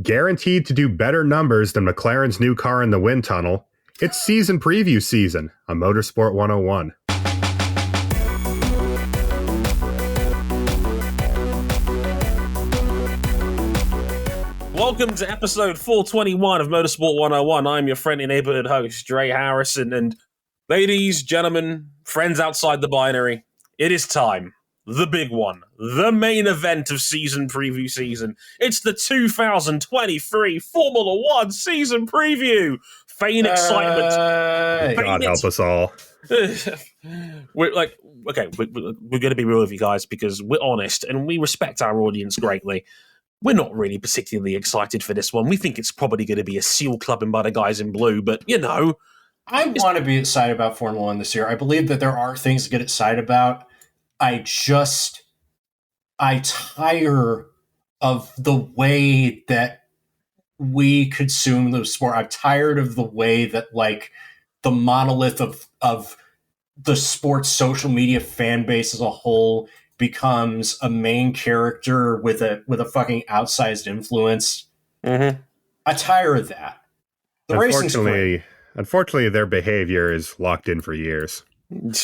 Guaranteed to do better numbers than McLaren's new car in the wind tunnel, it's season preview season on Motorsport 101. Welcome to episode 421 of Motorsport 101. I'm your friendly neighborhood host, Dre Harrison, and ladies, gentlemen, friends outside the binary, it is time. The big one, the main event of season preview season. It's the 2023 Formula One season preview. Feign excitement. God help us all. We're going to be real with you guys because we're honest and we respect our audience greatly. We're not really particularly excited for this one. We think it's probably going to be a seal clubbing by the guys in blue, but you know. I want to be excited about Formula One this year. I believe that there are things to get excited about. I tire of the way that we consume the sport. I'm tired of the way that like the monolith of the sports social media fan base as a whole becomes a main character with a fucking outsized influence. Mm-hmm. I tire of that. The racing's great. Unfortunately, their behavior is locked in for years.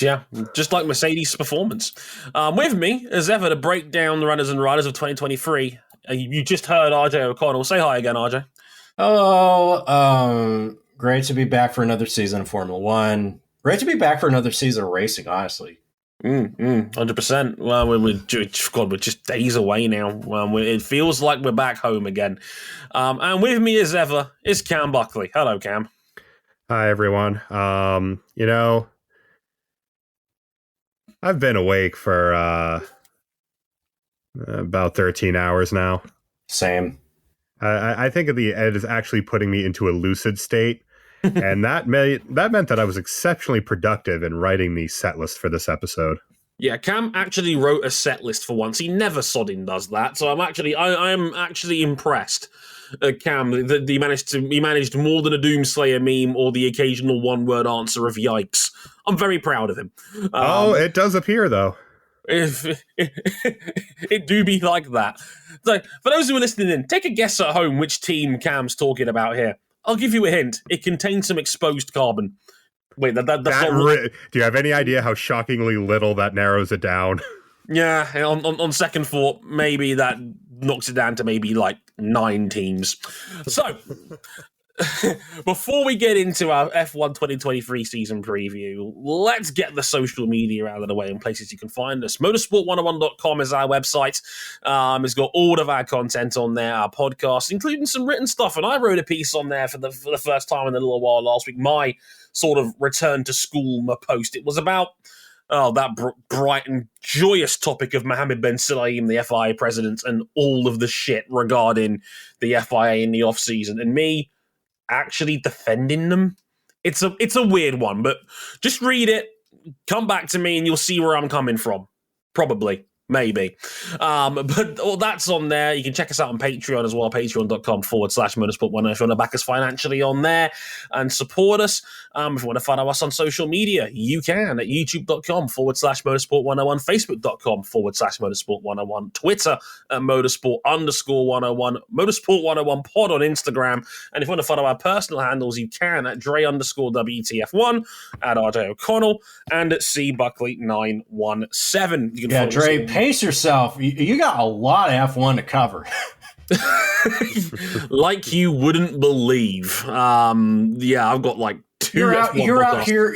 Yeah, just like Mercedes' performance. With me, as ever, to break down the runners and riders of 2023, you just heard RJ O'Connell. Say hi again, RJ. Hello. Great to be back for another season of Formula One. Great to be back for another season of racing, honestly. 100%. Well, we're just days away now. It feels like we're back home again. And with me, as ever, is Cam Buckley. Hello, Cam. Hi, everyone. I've been awake for about 13 hours now. Same. I think it is actually putting me into a lucid state, and that meant that I was exceptionally productive in writing the set list for this episode. Yeah, Cam actually wrote a set list for once. He never sodding does that, so I'm actually impressed. Cam, that he managed more than a Doomslayer meme or the occasional one-word answer of yikes. I'm very proud of him. It does appear, though. It do be like that. So, for those who are listening in, take a guess at home which team Cam's talking about here. I'll give you a hint. It contains some exposed carbon. Wait, that's not do you have any idea how shockingly little that narrows it down? Yeah, on second thought, maybe that knocks it down to maybe like 9 teams. So, before we get into our F1 2023 season preview, let's get the social media out of the way and places you can find us. Motorsport101.com is our website. It's got all of our content on there, our podcast, including some written stuff. And I wrote a piece on there for the first time in a little while last week. My sort of return to school post. It was about that bright and joyous topic of Mohammed bin Sulayem, the FIA president, and all of the shit regarding the FIA in the off-season, and me actually defending them. It's a weird one, but just read it, come back to me, and you'll see where I'm coming from. Probably. Maybe. But all that's on there. You can check us out on Patreon as well, patreon.com/motorsport101 if you want to back us financially on there and support us. If you want to follow us on social media, you can at youtube.com/motorsport101, facebook.com/motorsport101, Twitter at motorsport_101, motorsport101 pod on Instagram. And if you want to follow our personal handles, you can at Dre_WTF1, at RJ O'Connell, and at CBuckley917. You can follow Dre, pace yourself. You got a lot of F1 to cover. Like you wouldn't believe. I've got like 2 You're F1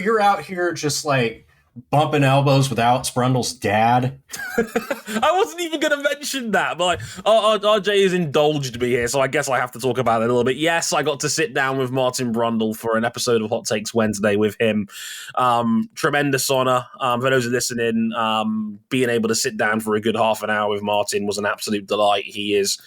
You're out here just like bumping elbows with Alex Brundle's dad. I wasn't even going to mention that, but like, RJ has indulged me here, so I guess I have to talk about it a little bit. Yes, I got to sit down with Martin Brundle for an episode of Hot Takes Wednesday with him. Tremendous honor. For those who are listening, being able to sit down for a good half an hour with Martin was an absolute delight. He is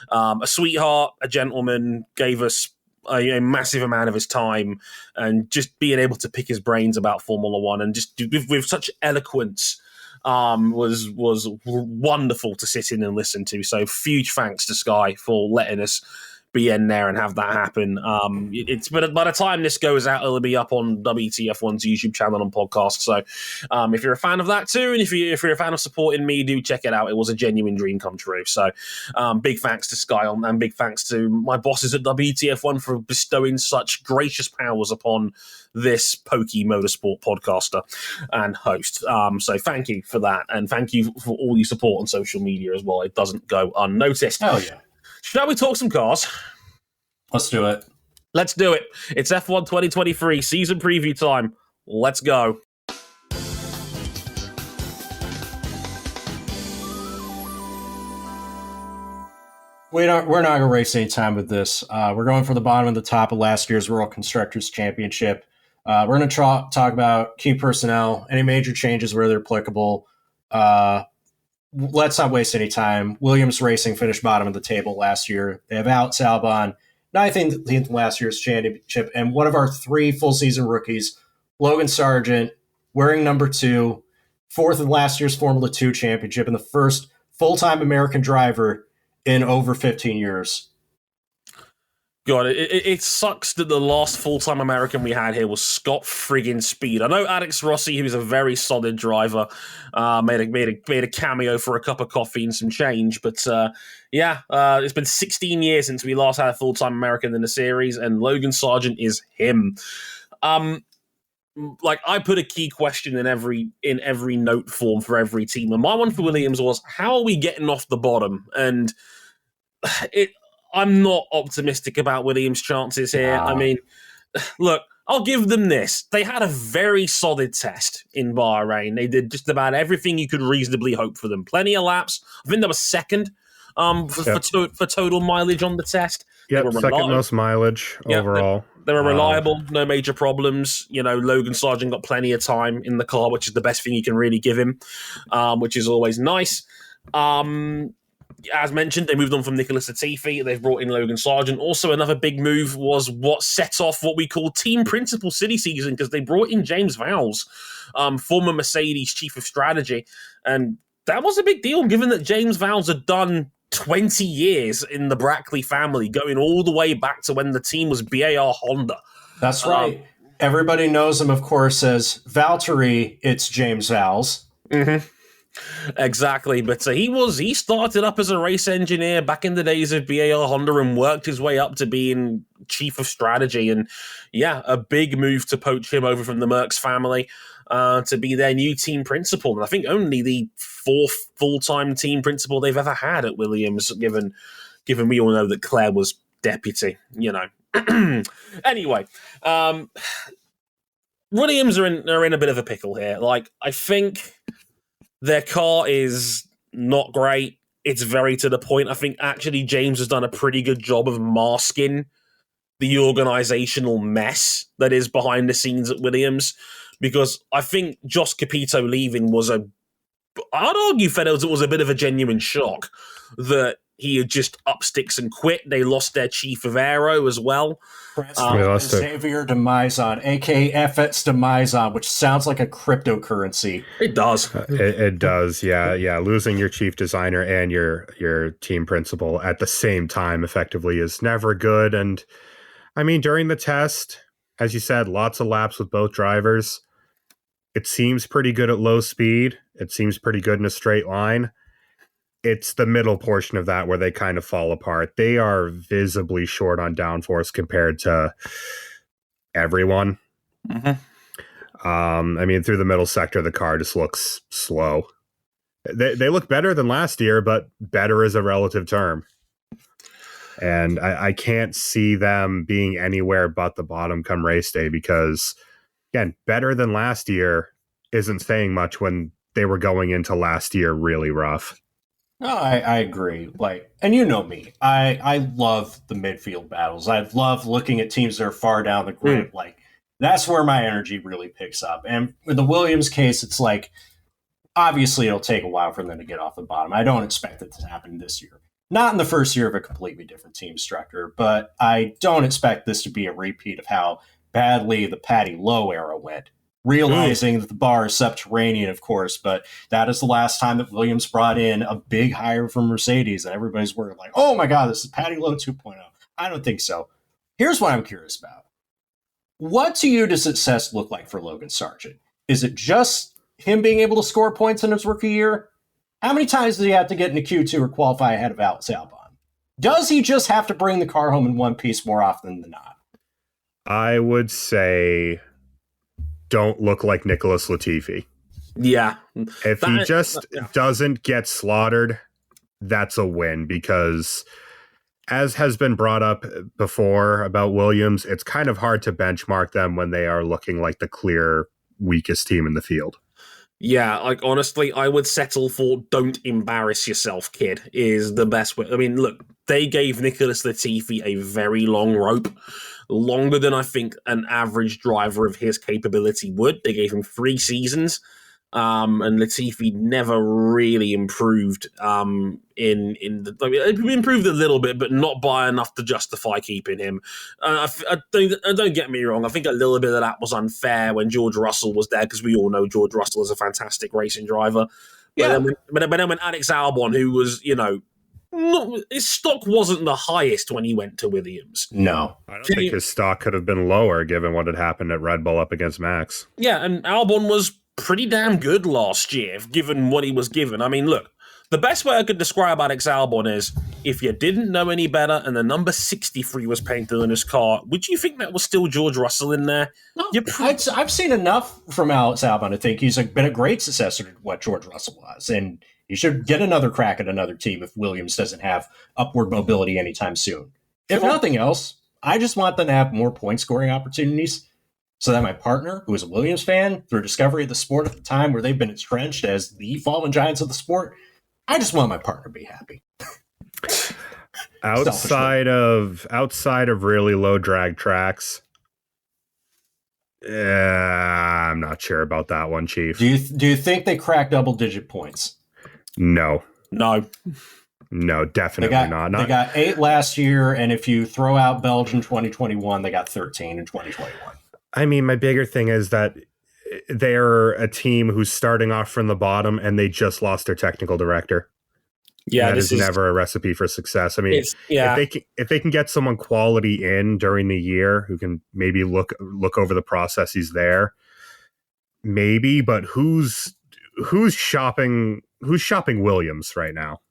a sweetheart, a gentleman, gave us a massive amount of his time, and just being able to pick his brains about Formula One and just with such eloquence was wonderful to sit in and listen to. So huge thanks to Sky for letting us be in there and have that happen. But by the time this goes out, it'll be up on WTF1's YouTube channel and podcast. So if you're a fan of that too, and if you're a fan of supporting me, do check it out. It was a genuine dream come true. So big thanks to Sky and big thanks to my bosses at WTF1 for bestowing such gracious powers upon this pokey motorsport podcaster and host. So thank you for that, and thank you for all your support on social media as well. It doesn't go unnoticed. Hell yeah. Shall we talk some cars? Let's do it. Let's do it. It's F1 2023 season preview time. Let's go. We're not going to waste any time with this. We're going for the bottom and the top of last year's World Constructors Championship. We're going to talk about key personnel, any major changes where they're applicable. Let's not waste any time. Williams Racing finished bottom of the table last year. They have Alex Albon, 9th in last year's championship, and one of our 3 full season rookies, Logan Sargent, wearing number 2, 4th in last year's Formula 2 championship, and the first full-time American driver in over 15 years. God, it sucks that the last full-time American we had here was Scott friggin' Speed. I know Alex Rossi, who's a very solid driver, made a cameo for a cup of coffee and some change. But it's been 16 years since we last had a full-time American in the series, and Logan Sargent is him. I put a key question in every note form for every team, and my one for Williams was, how are we getting off the bottom? And I'm not optimistic about Williams' chances here. I mean, look, I'll give them this. They had a very solid test in Bahrain. They did just about everything you could reasonably hope for them. Plenty of laps. I think they were second for total mileage on the test. Yep, second most mileage overall. They were reliable, no major problems. Logan Sargent got plenty of time in the car, which is the best thing you can really give him, which is always nice. As mentioned, they moved on from Nicholas Latifi. They've brought in Logan Sargent. Also, another big move was what set off what we call Team Principal City season, because they brought in James Vowles, former Mercedes chief of strategy. And that was a big deal, given that James Vowles had done 20 years in the Brackley family, going all the way back to when the team was BAR Honda. That's right. Everybody knows him, of course, as Valtteri. It's James Vowles. Mm-hmm. Exactly, but he started up as a race engineer back in the days of BAR Honda and worked his way up to being chief of strategy, and a big move to poach him over from the Merckx family to be their new team principal, and I think only the 4th full-time team principal they've ever had at Williams, given we all know that Claire was deputy, Anyway, Williams are in a bit of a pickle here. I think their car is not great. It's very to the point. I think actually James has done a pretty good job of masking the organizational mess that is behind the scenes at Williams, because I think Josh Capito leaving I'd argue, Feddles, it was a bit of a genuine shock that he had just up sticks and quit. They lost their chief of aero as well. Xavier de Maison, a.k.a. FX de Maison, which sounds like a cryptocurrency. It does. It does, yeah. Losing your chief designer and your team principal at the same time effectively is never good. And, I mean, during the test, as you said, lots of laps with both drivers. It seems pretty good at low speed. It seems pretty good in a straight line. It's the middle portion of that where they kind of fall apart. They are visibly short on downforce compared to everyone. Mm-hmm. I mean, through the middle sector, the car just looks slow. They look better than last year, but better is a relative term. And I can't see them being anywhere but the bottom come race day, because, again, better than last year isn't saying much when they were going into last year really rough. No, I agree. And you know me, I love the midfield battles. I love looking at teams that are far down the grid. That's where my energy really picks up. And in the Williams case, it's obviously it'll take a while for them to get off the bottom. I don't expect it to happen this year. Not in the first year of a completely different team structure, but I don't expect this to be a repeat of how badly the Paddy Lowe era went. Realizing that the bar is subterranean, of course, but that is the last time that Williams brought in a big hire from Mercedes, and everybody's worried oh my God, this is Paddy Lowe 2.0. I don't think so. Here's what I'm curious about. What to you does success look like for Logan Sargent? Is it just him being able to score points in his rookie year? How many times does he have to get into Q2 or qualify ahead of Alex Albon? Does he just have to bring the car home in one piece more often than not? I would say don't look like Nicholas Latifi. Yeah. If he just doesn't get slaughtered, that's a win, because as has been brought up before about Williams, it's kind of hard to benchmark them when they are looking like the clear weakest team in the field. Yeah, like honestly, I would settle for "don't embarrass yourself, kid" is the best way. I mean, look, they gave Nicholas Latifi a very long rope, longer than I think an average driver of his capability would. They gave him 3 seasons, and Latifi never really improved. He improved a little bit, but not by enough to justify keeping him. Don't get me wrong. I think a little bit of that was unfair when George Russell was there, because we all know George Russell is a fantastic racing driver. Yeah. But then when Alex Albon, who was, his stock wasn't the highest when he went to Williams. No. I don't think his stock could have been lower given what had happened at Red Bull up against Max. Yeah, and Albon was pretty damn good last year, given what he was given. I mean, look, the best way I could describe Alex Albon is, if you didn't know any better and the number 63 was painted on his car, would you think that was still George Russell in there? No, I've seen enough from Alex Albon to think he's been a great successor to what George Russell was, and he should get another crack at another team if Williams doesn't have upward mobility anytime soon. If nothing else, I just want them to have more point-scoring opportunities, so that my partner, who is a Williams fan, through discovery of the sport at the time where they've been entrenched as the fallen giants of the sport, I just want my partner to be happy. outside of really low drag tracks, I'm not sure about that one, Chief. Do you think they crack double-digit points? No, definitely not. They got 8 last year, and if you throw out Belgium 2021, they got 13 in 2021. I mean, my bigger thing is that they're a team who's starting off from the bottom, and they just lost their technical director. Yeah, that is never a recipe for success. I mean, if they can get someone quality in during the year who can maybe look over the processes there, maybe. But who's shopping Williams right now?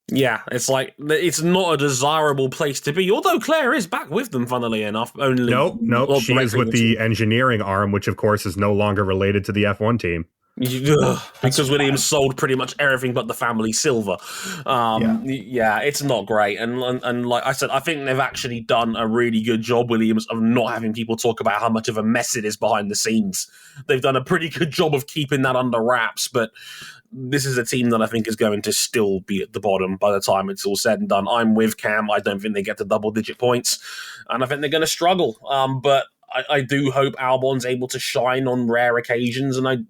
Yeah, it's like, it's not a desirable place to be. Although Claire is back with them, funnily enough. Nope. She is with the engineering arm, which of course is no longer related to the F1 team. Because Williams sold pretty much everything but the family silver. Yeah, it's not great. And like I said, I think they've actually done a really good job, Williams, of not having people talk about how much of a mess it is behind the scenes. They've done a pretty good job of keeping that under wraps, but this is a team that I think is going to still be at the bottom by the time it's all said and done. I'm with Cam. I don't think they get to double-digit points, and I think they're going to struggle. But I do hope Albon's able to shine on rare occasions, and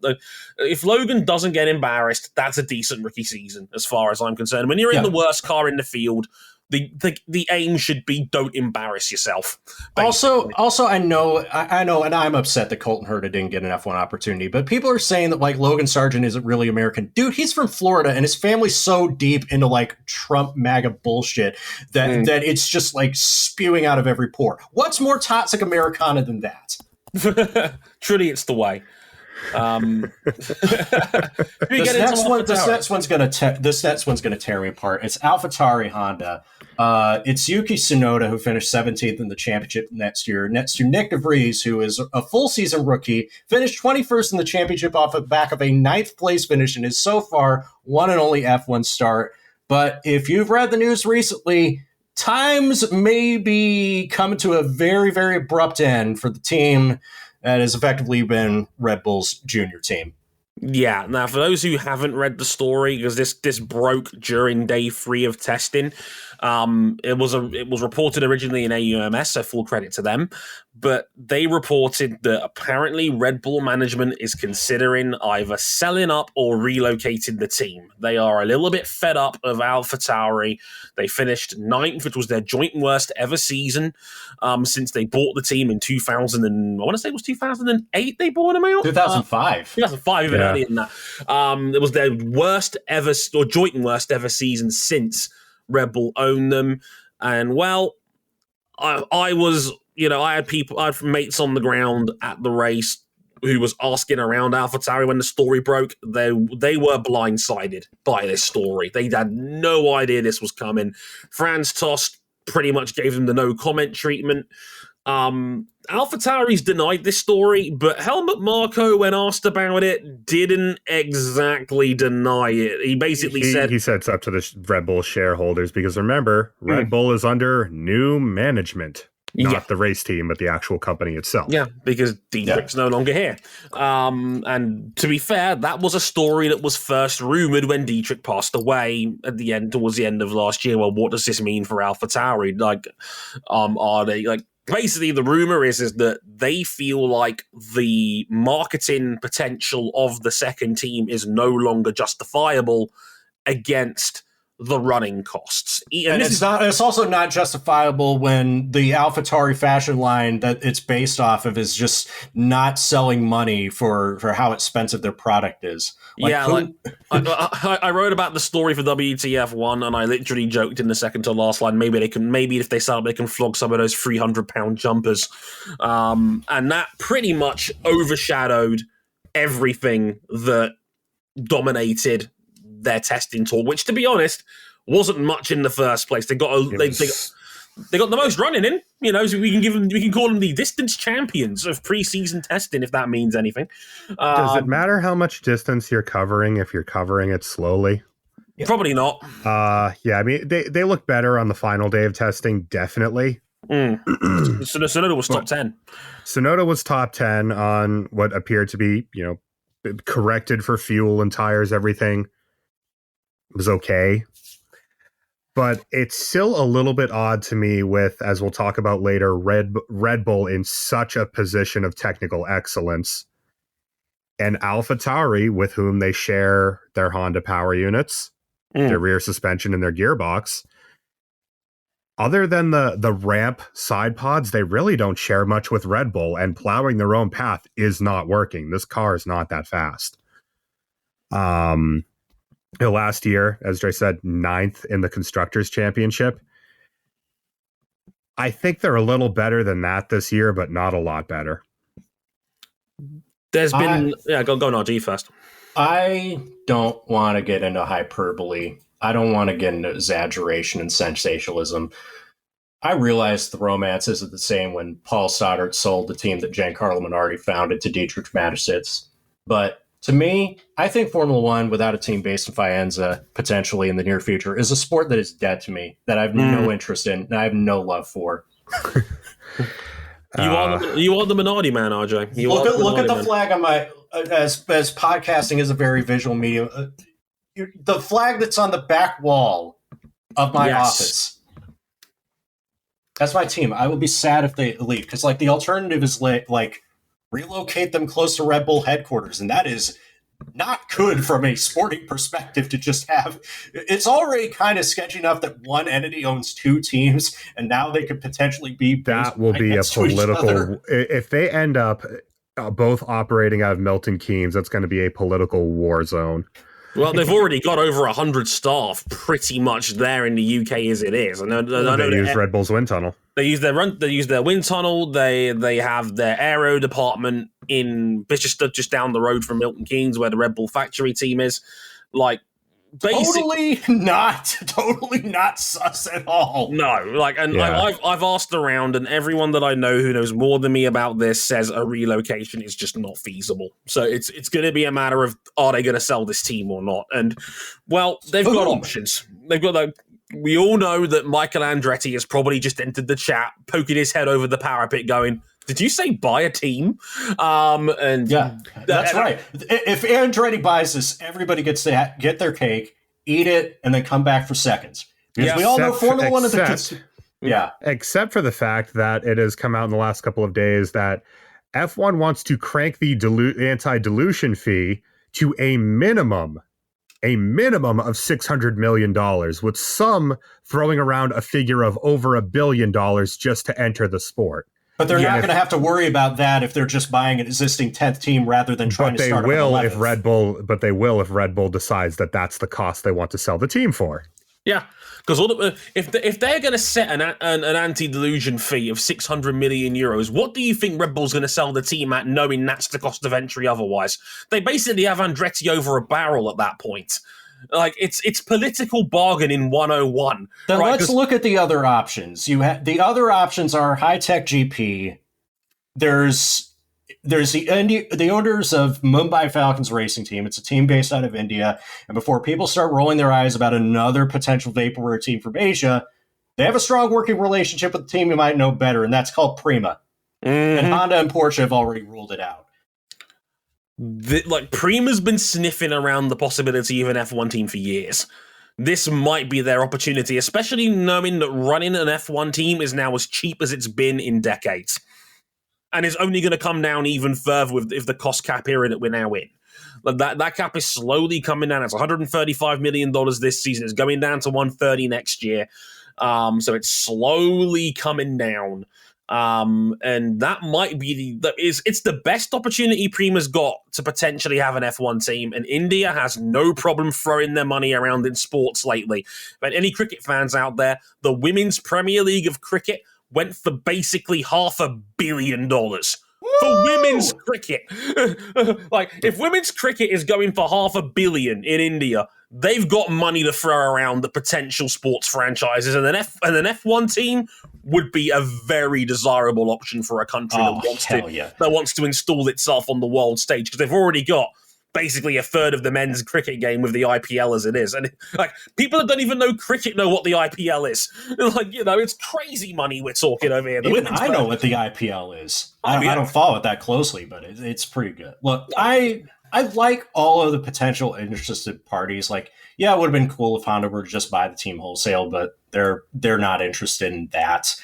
if Logan doesn't get embarrassed, that's a decent rookie season as far as I'm concerned. When you're in the worst car in the field, the aim should be don't embarrass yourself. Basically. Also, I know, and I'm upset that Colton Herta didn't get an F1 opportunity, but people are saying that like Logan Sargent isn't really American. Dude, he's from Florida, and his family's so deep into like Trump MAGA bullshit that it's just like spewing out of every pore. What's more toxic Americana than that? Truly, it's the way. This next one's gonna tear me apart. It's AlphaTauri Honda. It's Yuki Tsunoda, who finished 17th in the championship next year. Next to Nick DeVries, who is a full season rookie, finished 21st in the championship off the back of a 9th place finish, and is so far one and only F1 start. But if you've read the news recently, times may be coming to a very, very abrupt end for the team that has effectively been Red Bull's junior team. Yeah, now for those who haven't read the story, because this broke during day 3 of testing, it was reported originally in AUMS, so full credit to them, but they reported that apparently Red Bull management is considering either selling up or relocating the team. They are a little bit fed up of AlphaTauri. They finished 9th, which was their joint worst ever season since they bought the team in 2000, and I want to say it was 2008 they bought them out? 2005. 2005, even earlier than that. It was their worst ever, or joint worst ever season since Red Bull owned them. And well, I was, I had mates on the ground at the race who was asking around AlphaTauri when the story broke. They were blindsided by this story. They had no idea this was coming. Franz Tost pretty much gave them the no comment treatment. AlphaTauri's denied this story, but Helmut Marko, when asked about it, didn't exactly deny it. He basically said it's up to the Red Bull shareholders, because remember, Red Bull is under new management. Not the race team, but the actual company itself. Yeah, because Dietrich's no longer here. And to be fair, that was a story that was first rumored when Dietrich passed away towards the end of last year. Well, what does this mean for AlphaTauri? Are they basically the rumor is that they feel like the marketing potential of the second team is no longer justifiable against the running costs. And it's also not justifiable when the AlphaTauri fashion line that it's based off of is just not selling money for how expensive their product is. I wrote about the story for WTF1, and I literally joked in the second to last line, maybe if they sell, they can flog some of those 300-pound jumpers. And that pretty much overshadowed everything that dominated their testing tour, which, to be honest, wasn't much in the first place. They got the most running in, so we can call them the distance champions of preseason testing, if that means anything. Does it matter how much distance you're covering if you're covering it slowly? Probably not. I mean, they look better on the final day of testing, definitely. Sonoda was top 10. Sonoda was top 10 on what appeared to be, corrected for fuel and tires, everything was okay. But it's still a little bit odd to me with, as we'll talk about later, Red Bull in such a position of technical excellence, and AlphaTauri, with whom they share their Honda power units, their rear suspension, and their gearbox. Other than the ramp side pods, they really don't share much with Red Bull, and plowing their own path is not working. This car is not that fast. Last year, as Dre said, 9th in the Constructors' Championship. I think they're a little better than that this year, but not a lot better. There's been... go on, RG first. I don't want to get into hyperbole. I don't want to get into exaggeration and sensationalism. I realize the romance isn't the same when Paul Stoddart sold the team that Giancarlo Minardi founded to Dietrich Mateschitz, but to me, I think Formula One, without a team based in Faenza, potentially in the near future, is a sport that is dead to me, that I have no interest in, and I have no love for. You are the Minardi man, RJ. Look at the flag on my... As podcasting is a very visual medium, the flag that's on the back wall of my office. That's my team. I will be sad if they leave, because the alternative is relocate them close to Red Bull headquarters, and that is not good from a sporting perspective to just have. It's already kind of sketchy enough that one entity owns two teams, and now they could potentially be... That will be a political... If they end up both operating out of Milton Keynes, that's going to be a political war zone. Well, they've already got over 100 staff pretty much there in the UK as it is. I know they use Red Bull's wind tunnel. They use their wind tunnel. They have their aero department in Bicester, just down the road from Milton Keynes, where the Red Bull factory team is. Totally not sus at all. No, I've asked around, and everyone that I know who knows more than me about this says a relocation is just not feasible. So it's going to be a matter of, are they going to sell this team or not? And well, they've got options. They've got we all know that Michael Andretti has probably just entered the chat, poking his head over the parapet, going, "Did you say buy a team?" And yeah, that's right. If Andretti buys this, everybody gets to get their cake, eat it, and then come back for seconds. Because we all know Formula One is except for the fact that it has come out in the last couple of days that F1 wants to crank the anti-dilution fee to a minimum of $600 million, with some throwing around a figure of over $1 billion just to enter the sport. But they're not going to have to worry about that if they're just buying an existing 10th team rather than trying to start But they will if Red Bull decides that that's the cost they want to sell the team for. Yeah, because if they're going to set an anti-delusion fee of 600 million euros, what do you think Red Bull's going to sell the team at, knowing that's the cost of entry otherwise? They basically have Andretti over a barrel at that point. Like, it's political bargaining 101. Then let's look at the other options. The other options are high-tech GP. There's the owners of Mumbai Falcons Racing Team. It's a team based out of India. And before people start rolling their eyes about another potential vaporware team from Asia, they have a strong working relationship with the team you might know better, and that's called Prima. Mm-hmm. And Honda and Porsche have already ruled it out. Prima's been sniffing around the possibility of an F1 team for years. This might be their opportunity, especially knowing that running an F1 team is now as cheap as it's been in decades. And it's only going to come down even further if the cost cap era that we're now in. That cap is slowly coming down. It's $135 million this season. It's going down to $130 next year. So it's slowly coming down. And that might be it's the best opportunity Prima's got to potentially have an F1 team. And India has no problem throwing their money around in sports lately. But any cricket fans out there, the Women's Premier League of Cricket went for basically $500 million for women's cricket. If women's cricket is going for $500 million in India, they've got money to throw around the potential sports franchises, and an F1 team would be a very desirable option for a country that wants to install itself on the world stage, because they've already got basically a third of the men's cricket game with the IPL as it is. And people that don't even know cricket know what the IPL is. It's crazy money we're talking over here. Even I know what the IPL is. I don't follow it that closely, but it's pretty good. Look, I like all of the potential interested parties. It would have been cool if Honda were to just buy the team wholesale, but they're not interested in that.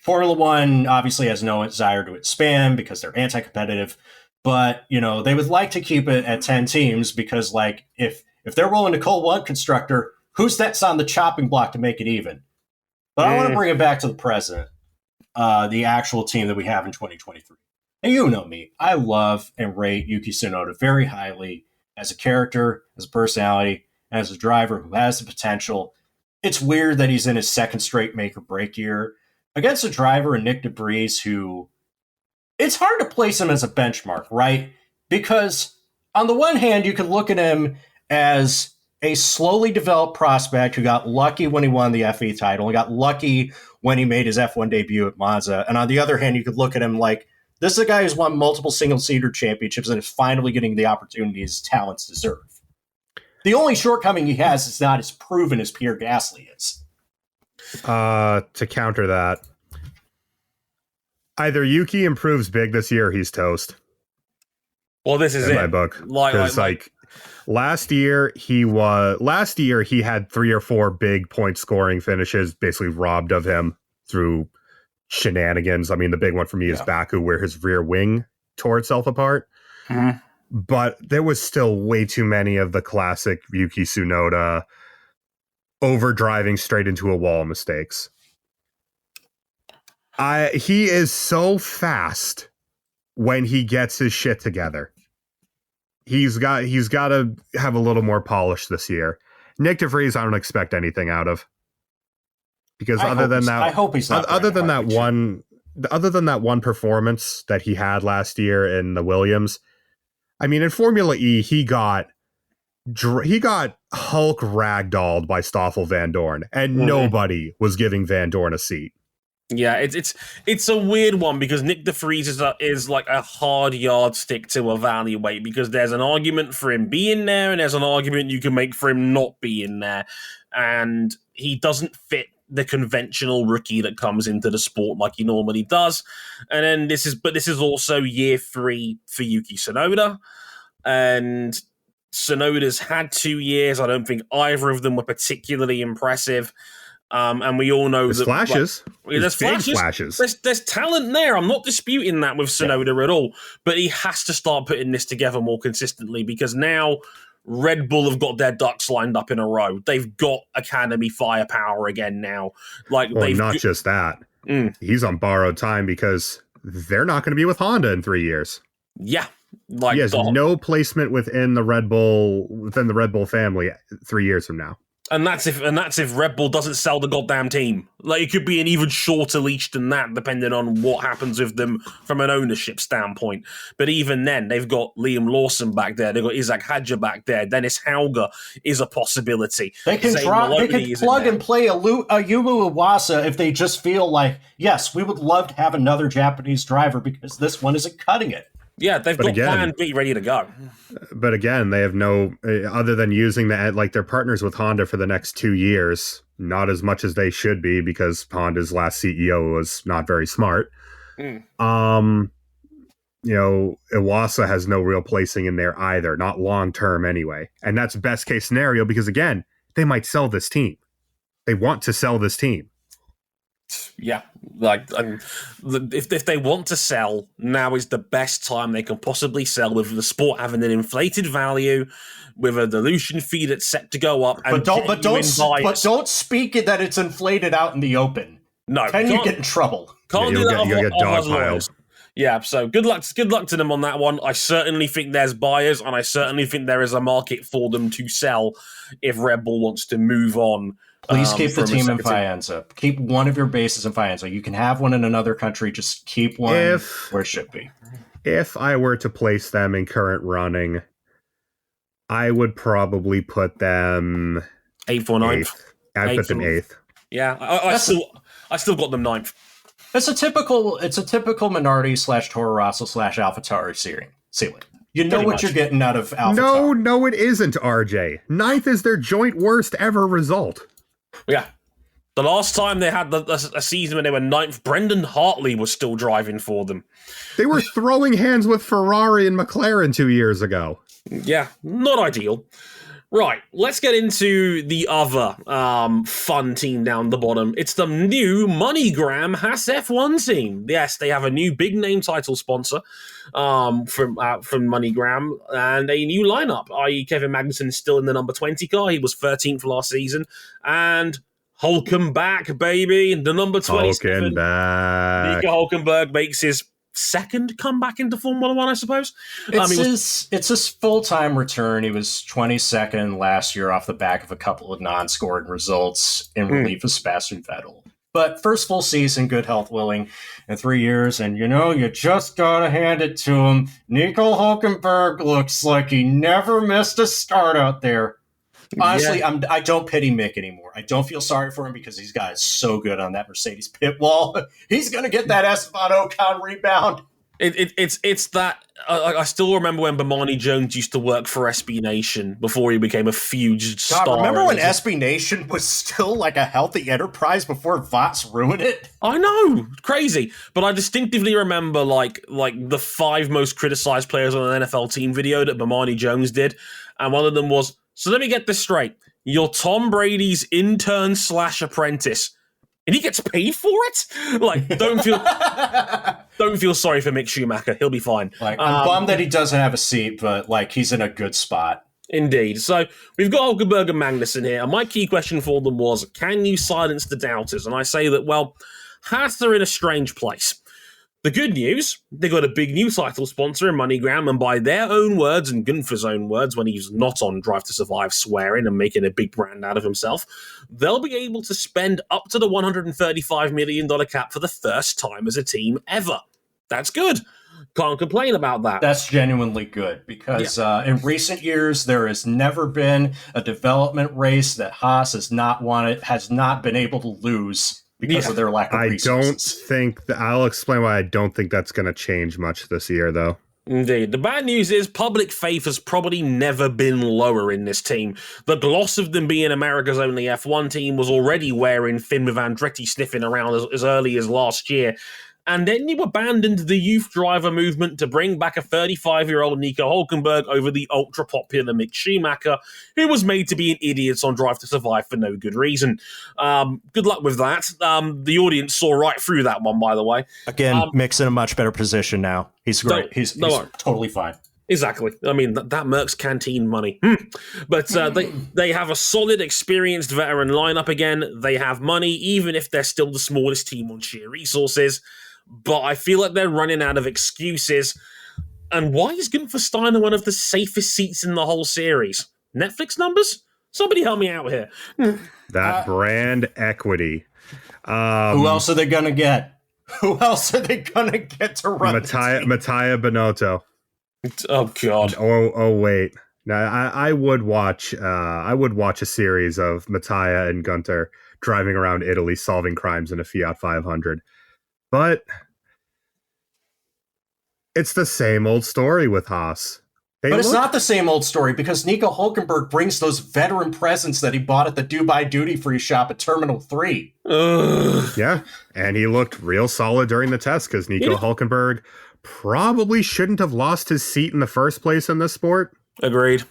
Formula One obviously has no desire to expand because they're anti-competitive, but they would like to keep it at 10 teams because, if they're willing to call one constructor, who's that's on the chopping block to make it even? But I want to bring it back to the present, the actual team that we have in 2023. And you know me, I love and rate Yuki Tsunoda very highly as a character, as a personality, and as a driver who has the potential. It's weird that he's in his second straight make or break year against a driver in Nick DeVries who it's hard to place him as a benchmark, right? Because on the one hand, you can look at him as a slowly developed prospect who got lucky when he won the FE title and got lucky when he made his F1 debut at Monza. And on the other hand, you could look at him like, this is a guy who's won multiple single-seater championships and is finally getting the opportunity his talents deserve. The only shortcoming he has is not as proven as Pierre Gasly is. To counter that, either Yuki improves big this year or he's toast. Well, this is in my book. Last year he had 3 or 4 big point scoring finishes basically robbed of him through shenanigans. I mean, the big one for me is Baku, where his rear wing tore itself apart. Mm-hmm. But there was still way too many of the classic Yuki Tsunoda overdriving straight into a wall mistakes. He is so fast when he gets his shit together. He's got to have a little more polish this year. Nick DeVries, I don't expect anything out of, because I hope he's not. Other than that one performance that he had last year in the Williams, I mean, in Formula E, he got Hulk ragdolled by Stoffel Van Dorn, and nobody was giving Van Dorn a seat. Yeah, it's a weird one because Nick DeVries is like a hard yardstick to evaluate, because there's an argument for him being there and there's an argument you can make for him not being there, and he doesn't fit the conventional rookie that comes into the sport like he normally does. And then this is also year 3 for Yuki Tsunoda, and Tsunoda's had 2 years. I don't think either of them were particularly impressive. And we all know there's flashes. There's flashes. There's talent there. I'm not disputing that with Tsunoda at all. But he has to start putting this together more consistently, because now Red Bull have got their ducks lined up in a row. They've got Academy firepower again now. Just that. He's on borrowed time because they're not going to be with Honda in 3 years. Yeah. Like he has no placement within the Red Bull family 3 years from now. And that's if Red Bull doesn't sell the goddamn team. Like, it could be an even shorter leash than that, depending on what happens with them from an ownership standpoint. But even then, they've got Liam Lawson back there. They've got Isaac Hadja back there. Dennis Hauger is a possibility. They can plug and play a Yumu Iwasa if they just feel like, yes, we would love to have another Japanese driver because this one isn't cutting it. Yeah, they've got plan B ready to go. But again, they have no, other than using they're partners with Honda for the next 2 years, not as much as they should be because Honda's last CEO was not very smart. Iwasa has no real placing in there either, not long term anyway. And that's best case scenario because, again, they might sell this team. They want to sell this team. Yeah, if they want to sell, now is the best time they can possibly sell, with the sport having an inflated value, with a dilution fee that's set to go up. And but don't speak it that it's inflated out in the open. No, you get in trouble. Can't do that. You get dogpiled. Yeah, so good luck to them on that one. I certainly think there's buyers, and I certainly think there is a market for them to sell if Red Bull wants to move on. Please keep the team in Faenza. Keep one of your bases in Faenza. You can have one in another country. Just keep one where it should be. If I were to place them in current running, I would probably put them 8th or 9th. I'd put them 8th. Yeah, I still got them 9th. It's a typical Minardi / Toro Rosso / AlphaTauri ceiling. You know what you're getting out of AlphaTauri. No, it isn't, RJ. 9th is their joint worst ever result. Yeah. The last time they had a season when they were 9th, Brendan Hartley was still driving for them. They were throwing hands with Ferrari and McLaren 2 years ago. Yeah, not ideal. Right, let's get into the other fun team down the bottom. It's the new MoneyGram Haas F1 team. Yes, they have a new big-name title sponsor from MoneyGram and a new lineup, i.e. Kevin Magnussen is still in the number 20 car. He was 13th last season. And Hulkenberg, baby, the number 27. Hulkenberg. Nico Hulkenberg makes his second comeback into Formula One, I suppose. It's his full-time return. He was 22nd last year off the back of a couple of non-scoring results in relief of Sebastian Vettel. But first full season, good health willing in 3 years. And, you just got to hand it to him. Nico Hulkenberg looks like he never missed a start out there. Honestly, yeah. I don't pity Mick anymore. I don't feel sorry for him because these guys so good on that Mercedes pit wall. He's going to get that Esteban Ocon rebound. It's that I still remember when Bomani Jones used to work for SB Nation before he became a huge star. Remember when SB Nation was still like a healthy enterprise before Vots ruined it? I know, crazy. But I distinctively remember like the 5 most criticized players on an NFL team video that Bomani Jones did, and one of them was, so let me get this straight. You're Tom Brady's intern / apprentice, and he gets paid for it? Like, don't feel sorry for Mick Schumacher. He'll be fine. Like, I'm bummed that he doesn't have a seat, but like he's in a good spot. Indeed. So we've got Hulkenberg and Magnussen here, and my key question for them was, can you silence the doubters? And I say that, well, Haas are in a strange place. The good news, they got a big new title sponsor in MoneyGram, and by their own words and Gunther's own words, when he's not on Drive to Survive swearing and making a big brand out of himself, they'll be able to spend up to the $135 million cap for the first time as a team ever. That's good. Can't complain about that. That's genuinely good because in recent years, there has never been a development race that Haas has not been able to lose because of their lack of resources. I'll explain why I don't think that's going to change much this year, though. Indeed. The bad news is public faith has probably never been lower in this team. The gloss of them being America's only F1 team was already wearing thin with Andretti sniffing around as early as last year. And then you abandoned the youth driver movement to bring back a 35-year-old Nico Hulkenberg over the ultra-popular Mick Schumacher, who was made to be an idiot on Drive to Survive for no good reason. Good luck with that. The audience saw right through that one, by the way. Again, Mick's in a much better position now. He's great. He's totally fine. Exactly. I mean, that Merck's canteen money. But they have a solid, experienced veteran lineup again. They have money, even if they're still the smallest team on sheer resources. But I feel like they're running out of excuses. And why is Gunther Steiner one of the safest seats in the whole series? Netflix numbers? Somebody help me out here. That brand equity. Who else are they going to get? Who else are they going to get to run Mattia Binotto. Oh, God. Oh, wait. Now, I would watch a series of Mattia and Gunther driving around Italy solving crimes in a Fiat 500. But it's the same old story with Haas. But it's not the same old story because Nico Hülkenberg brings those veteran presents that he bought at the Dubai duty-free shop at Terminal 3. Yeah, and he looked real solid during the test because Nico Hülkenberg probably shouldn't have lost his seat in the first place in this sport. Agreed.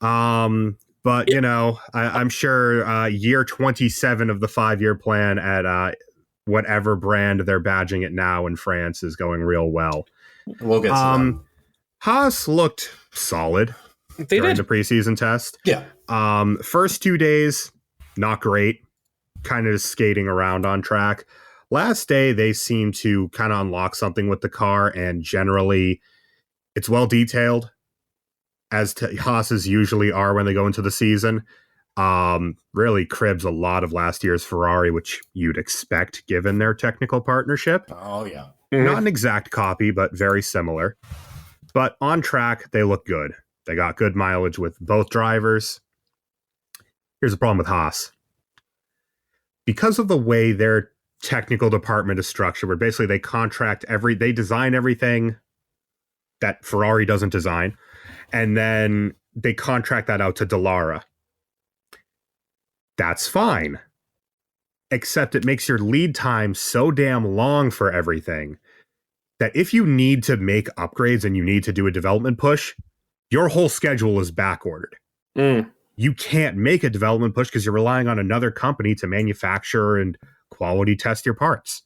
But, you know, I'm sure year 27 of the 5-year plan at whatever brand they're badging it now in France is going real well. We'll get to that. Haas looked solid during the preseason test. Yeah. First 2 days, not great. Kind of just skating around on track. Last day, they seemed to kind of unlock something with the car, and generally, it's well detailed, as Haas's usually are when they go into the season. Really cribs a lot of last year's Ferrari, which you'd expect given their technical partnership. Oh, yeah. Not an exact copy, but very similar. But on track, they look good. They got good mileage with both drivers. Here's the problem with Haas. Because of the way their technical department is structured, where basically they design everything that Ferrari doesn't design, and then they contract that out to Dallara. That's fine. Except it makes your lead time so damn long for everything that if you need to make upgrades and you need to do a development push, your whole schedule is backordered. You can't make a development push because you're relying on another company to manufacture and quality test your parts.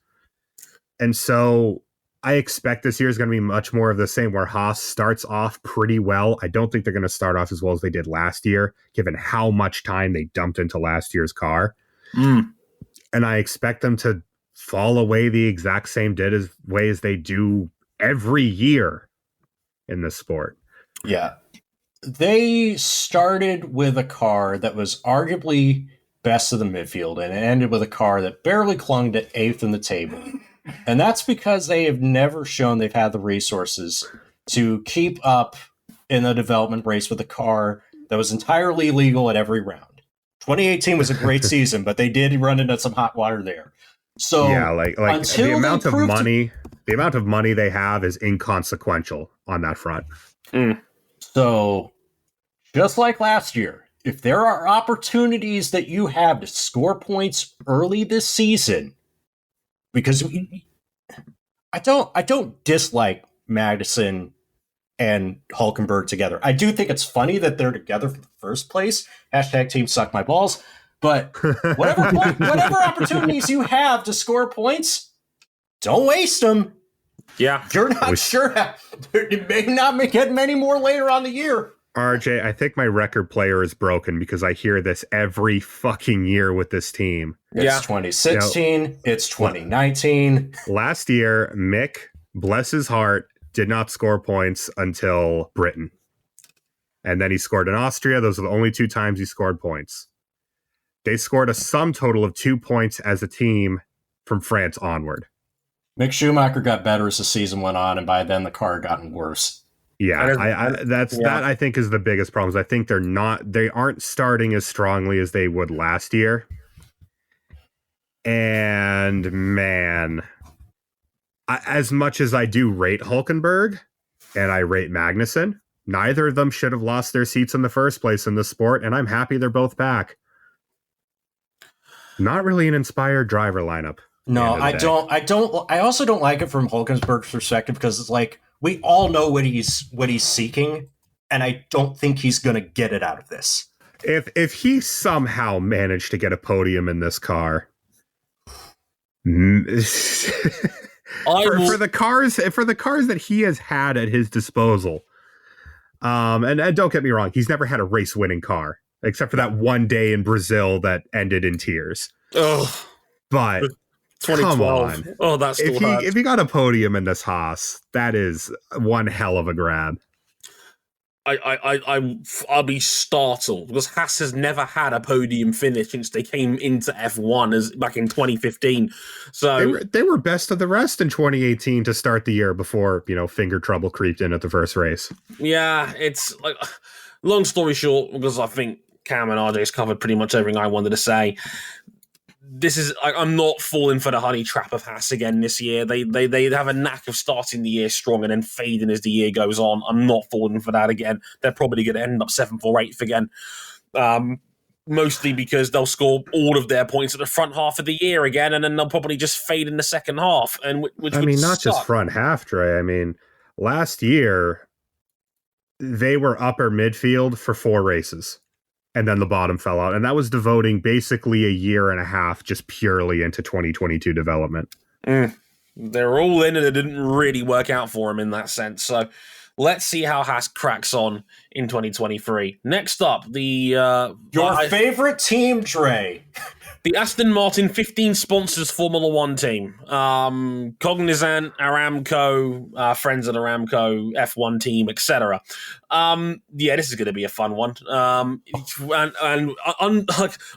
And so I expect this year is going to be much more of the same, where Haas starts off pretty well. I don't think they're going to start off as well as they did last year, given how much time they dumped into last year's car. And I expect them to fall away the exact same way as they do every year in this sport. Yeah. They started with a car that was arguably best of the midfield, and it ended with a car that barely clung to 8th in the table. And that's because they have never shown they've had the resources to keep up in the development race with a car that was entirely legal at every round. 2018 was a great season, but they did run into some hot water there. So yeah, like the amount of money they have is inconsequential on that front. So just like last year, if there are opportunities that you have to score points early this season, because I don't dislike Magnussen and Hülkenberg together. I do think it's funny that they're together for the first place. # team suck my balls. But whatever opportunities you have to score points, don't waste them. Yeah. You're not sure. You may not get many more later on the year. RJ, I think my record player is broken because I hear this every fucking year with this team. It's 2016. It's 2019. Last year, Mick, bless his heart, did not score points until Britain. And then he scored in Austria. Those are the only 2 times he scored points. They scored a sum total of 2 points as a team from France onward. Mick Schumacher got better as the season went on, and by then the car had gotten worse. Yeah, that I think is the biggest problem. I think they aren't starting as strongly as they would last year. And man, as much as I do rate Hülkenberg and I rate Magnussen, neither of them should have lost their seats in the first place in the sport, and I'm happy they're both back. Not really an inspired driver lineup. No, I don't. I also don't like it from Hülkenberg's perspective because it's like we all know what he's seeking, and I don't think he's going to get it out of this. If he somehow managed to get a podium in this car, for the cars that he has had at his disposal, and don't get me wrong, he's never had a race winning car except for that one day in Brazil that ended in tears. Oh, but Come 2012. on. Oh, that's still hurts. If he got a podium in this Haas, that is one hell of a grab. I'll be startled because Haas has never had a podium finish since they came into F1 back in 2015. So they were best of the rest in 2018 to start the year before, finger trouble creeped in at the first race. Yeah, it's like, long story short, because I think Cam and RJ's covered pretty much everything I wanted to say. I'm not falling for the honey trap of Haas again this year. They have a knack of starting the year strong and then fading as the year goes on. I'm not falling for that again. They're probably going to end up 7th or 8th again. Mostly because they'll score all of their points at the front half of the year again, and then they'll probably just fade in the second half. And which I mean, not suck. just front half, Dre. I mean, last year they were upper midfield for 4 races. And then the bottom fell out. And that was devoting basically a year and a half just purely into 2022 development. They're all in and it didn't really work out for them in that sense. So let's see how Haas cracks on in 2023. Next up, your favorite team, Dre. The Aston Martin 15 sponsors Formula One team. Cognizant, Aramco, friends at Aramco, F1 team, etc. This is going to be a fun one.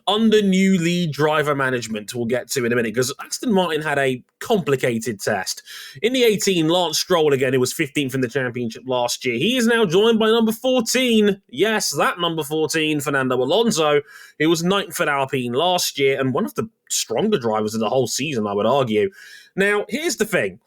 Under new lead driver management, we'll get to in a minute, because Aston Martin had a complicated test. In the 18, Lance Stroll, again, who was 15th in the championship last year, he is now joined by number 14. Yes, that number 14, Fernando Alonso, who was 9th at Alpine last year, and one of the stronger drivers of the whole season, I would argue. Now, here's the thing.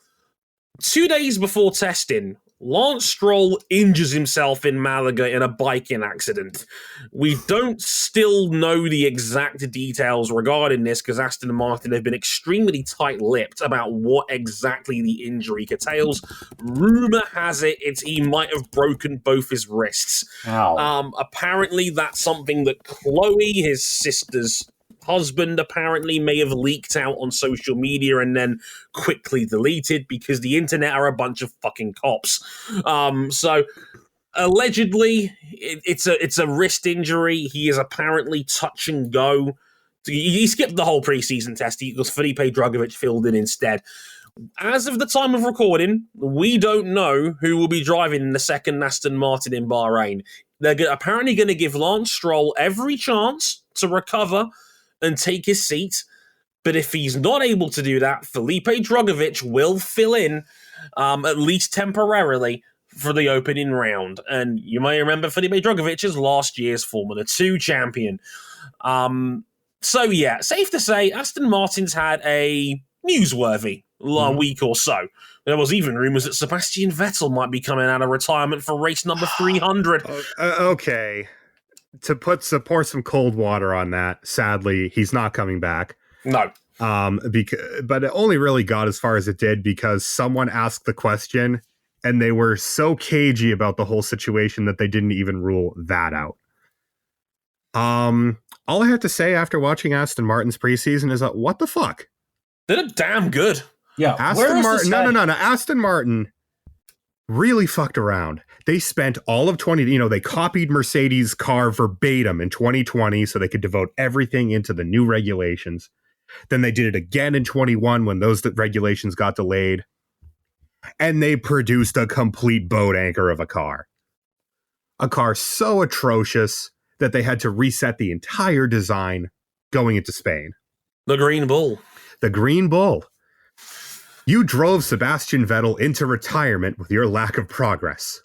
2 days before testing, Lance Stroll injures himself in Malaga in a biking accident. We don't still know the exact details regarding this because Aston Martin have been extremely tight-lipped about what exactly the injury curtails. Rumor has it he might have broken both his wrists. Apparently, that's something that Chloe, his sister's husband, apparently may have leaked out on social media and then quickly deleted because the internet are a bunch of fucking cops. So allegedly it's a wrist injury. He is apparently touch and go. He skipped the whole preseason test because Felipe Drugovich filled in instead. As of the time of recording, we don't know who will be driving in the second Aston Martin in Bahrain. They're apparently going to give Lance Stroll every chance to recover and take his seat. But if he's not able to do that, Felipe Drugovich will fill in, at least temporarily, for the opening round. And you may remember Felipe Drugovich is last year's Formula 2 champion. Safe to say, Aston Martin's had a newsworthy week or so. There was even rumours that Sebastian Vettel might be coming out of retirement for race number 300. Okay. To pour some cold water on that, sadly, he's not coming back. No. But it only really got as far as it did because someone asked the question and they were so cagey about the whole situation that they didn't even rule that out. All I have to say after watching Aston Martin's preseason is that what the fuck? They look damn good. Yeah. Aston Martin. No. Aston Martin really fucked around. They spent all of 20, they copied Mercedes' car verbatim in 2020 so they could devote everything into the new regulations. Then they did it again in 21 when those regulations got delayed. And they produced a complete boat anchor of a car. A car so atrocious that they had to reset the entire design going into Spain. The Green Bull. The Green Bull. You drove Sebastian Vettel into retirement with your lack of progress.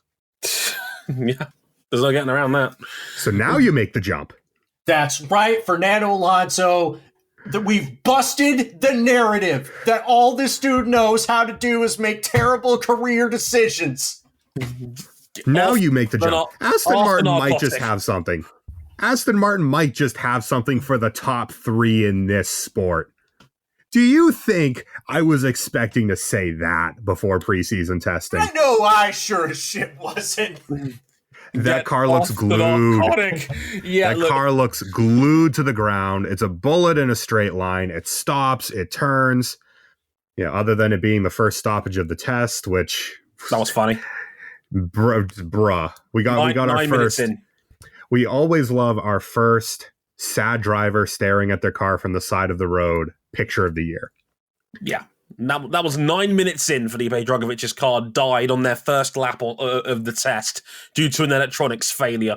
Yeah, there's no getting around that. So now you make the jump. That's right, Fernando Alonso. We've busted the narrative that all this dude knows how to do is make terrible career decisions. Now you make the jump. Aston Martin might just have something. Aston Martin might just have something for the top 3 in this sport. Do you think I was expecting to say that before preseason testing? I know I sure as shit wasn't. That car looks glued. Car looks glued to the ground. It's a bullet in a straight line. It stops. It turns. Other than it being the first stoppage of the test, which... That was funny. Bruh. We got our first... We always love our first sad driver staring at their car from the side of the road picture of the year. Yeah. That was 9 minutes in. Felipe Dragovic's car died on their first lap of the test due to an electronics failure.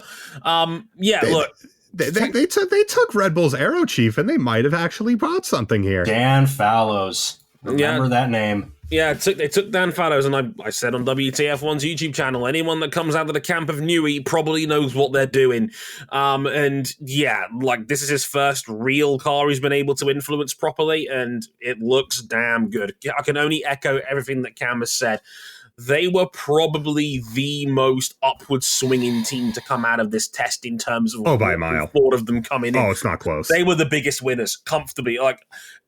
They took Red Bull's aero chief, and they might have actually brought something here. Dan Fallows. Remember that name. Yeah, they took Dan Fallows, and I said on WTF1's YouTube channel, anyone that comes out of the camp of Newey probably knows what they're doing. This is his first real car he's been able to influence properly, and it looks damn good. I can only echo everything that Cam has said. They were probably the most upward swinging team to come out of this test in terms of by a mile. Thought of them coming in. Oh, it's not close. They were the biggest winners, comfortably.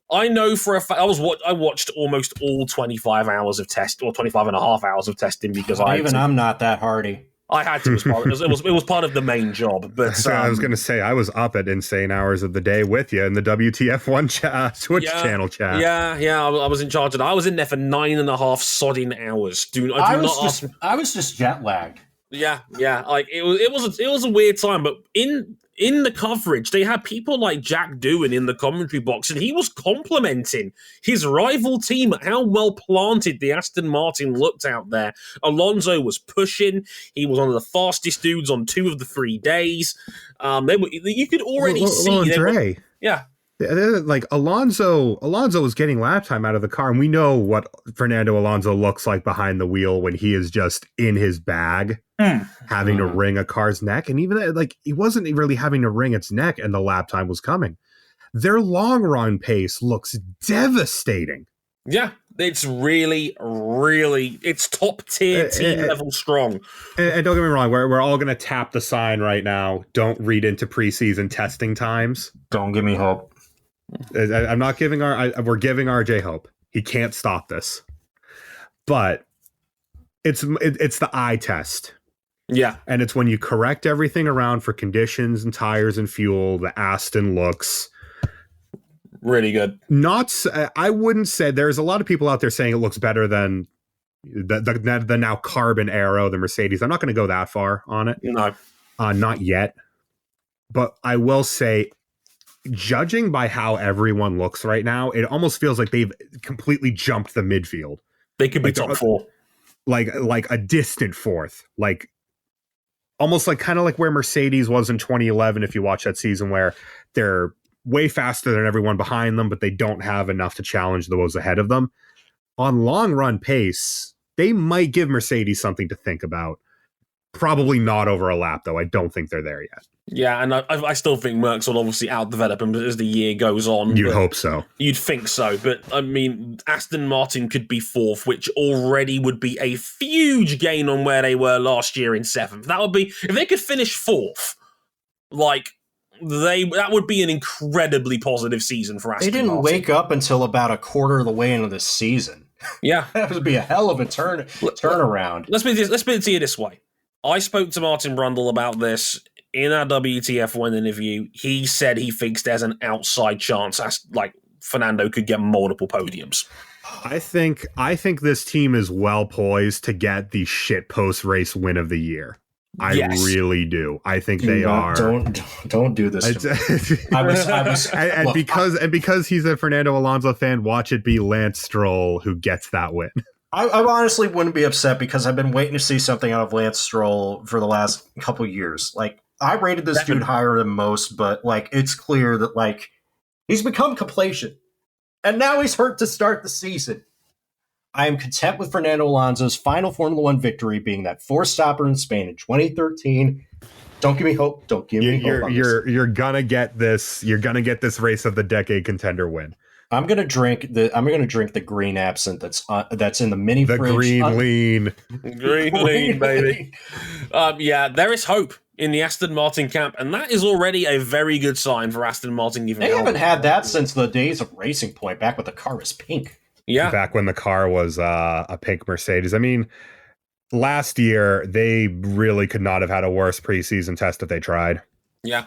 I know for a fact, I watched almost all 25 hours of test, or 25 and a half hours of testing because I'm not that hardy. I had to. It was part of the main job. But I was going to say, I was up at insane hours of the day with you in the WTF1 Twitch channel chat. Yeah. I was in charge of that. I was in there for 9.5 sodding hours. I was just jet lagged. Yeah. It was a weird time, but in the coverage, they had people like Jack Doohan in the commentary box, and he was complimenting his rival team at how well planted the Aston Martin looked out there. Alonso was pushing. He was one of the fastest dudes on 2 of the 3 days. You could already see. Like Alonso was getting lap time out of the car, and we know what Fernando Alonso looks like behind the wheel when he is just in his bag, having to wring a car's neck. And even he wasn't really having to wring its neck, and the lap time was coming. Their long run pace looks devastating. Yeah, it's really, really, it's top tier team level strong. And don't get me wrong, we're all going to tap the sign right now. Don't read into preseason testing times. Don't give me hope. I'm not giving we're giving RJ hope. He can't stop this. But it's the eye test. Yeah. And it's when you correct everything around for conditions and tires and fuel, the Aston looks really good. I wouldn't say, there's a lot of people out there saying it looks better than the now carbon aero, the Mercedes. I'm not going to go that far on it. No. Not yet. But I will say, judging by how everyone looks right now, it almost feels like they've completely jumped the midfield. They could be top 4. Like a distant 4th. Almost kind of like where Mercedes was in 2011, if you watch that season, where they're way faster than everyone behind them, but they don't have enough to challenge those ahead of them. On long run pace, they might give Mercedes something to think about. Probably not over a lap, though. I don't think they're there yet. Yeah, and I still think Merckx will obviously outdevelop him as the year goes on. You'd hope so. You'd think so. But, I mean, Aston Martin could be 4th, which already would be a huge gain on where they were last year in 7th. That would be, if they could finish 4th, that would be an incredibly positive season for Aston Martin. They didn't wake up until about a quarter of the way into the season. Yeah. That would be a hell of a turnaround. Let's put it to you this way. I spoke to Martin Brundle about this in our WTF1 interview. He said he thinks there's an outside chance Fernando could get multiple podiums. I think this team is well poised to get the shit post race win of the year. I really do. I think they are. Don't do this to me. I was because he's a Fernando Alonso fan, watch it be Lance Stroll who gets that win. I honestly wouldn't be upset because I've been waiting to see something out of Lance Stroll for the last couple years. I rated this dude higher than most, but it's clear that he's become complacent, and now he's hurt to start the season. I am content with Fernando Alonso's final Formula One victory being that 4-stopper in Spain in 2013. Don't give me hope. Don't give me hope. You're gonna get this. You're gonna get this race of the decade contender win. I'm gonna drink the green absinthe that's in the mini fridge. Green lean, baby. There is hope in the Aston Martin camp, and that is already a very good sign for Aston Martin. They haven't had that since the days of Racing Point, back when the car was pink. Yeah, back when the car was a pink Mercedes. I mean, last year they really could not have had a worse preseason test if they tried. Yeah,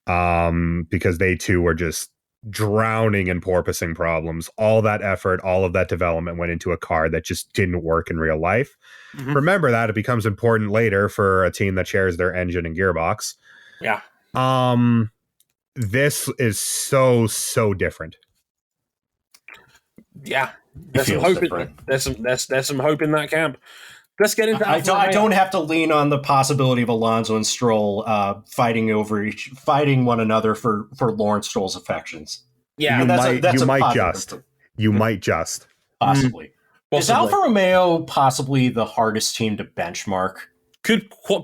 because they too were just drowning in porpoising problems. All that effort, all of that development went into a car that just didn't work in real life. Mm-hmm. Remember that it becomes important later for a team that shares their engine and gearbox. Yeah. This is so different. Yeah, there's some hope. There's some hope in that camp. Let's get into. I don't have to lean on the possibility of Alonso and Stroll fighting one another for Lawrence Stroll's affections. Yeah, you might just possibly. Is Alfa Romeo possibly the hardest team to benchmark?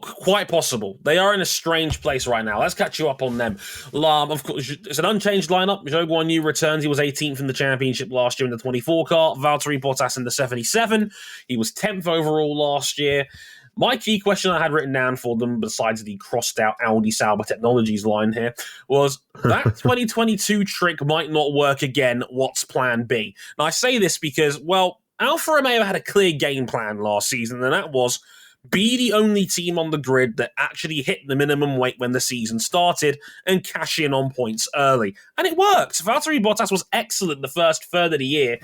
Quite possible. They are in a strange place right now. Let's catch you up on them. Of course, it's an unchanged lineup. Zhou Guanyu returns. He was 18th in the championship last year in the 24 car. Valtteri Bottas in the 77. He was 10th overall last year. My key question I had written down for them, besides the crossed out Audi Sauber Technologies line here, was that 2022 trick might not work again. What's plan B? And I say this because, well, Alfa Romeo had a clear game plan last season, and that was be the only team on the grid that actually hit the minimum weight when the season started and cash in on points early. And it worked. Valtteri Bottas was excellent the first third of the year,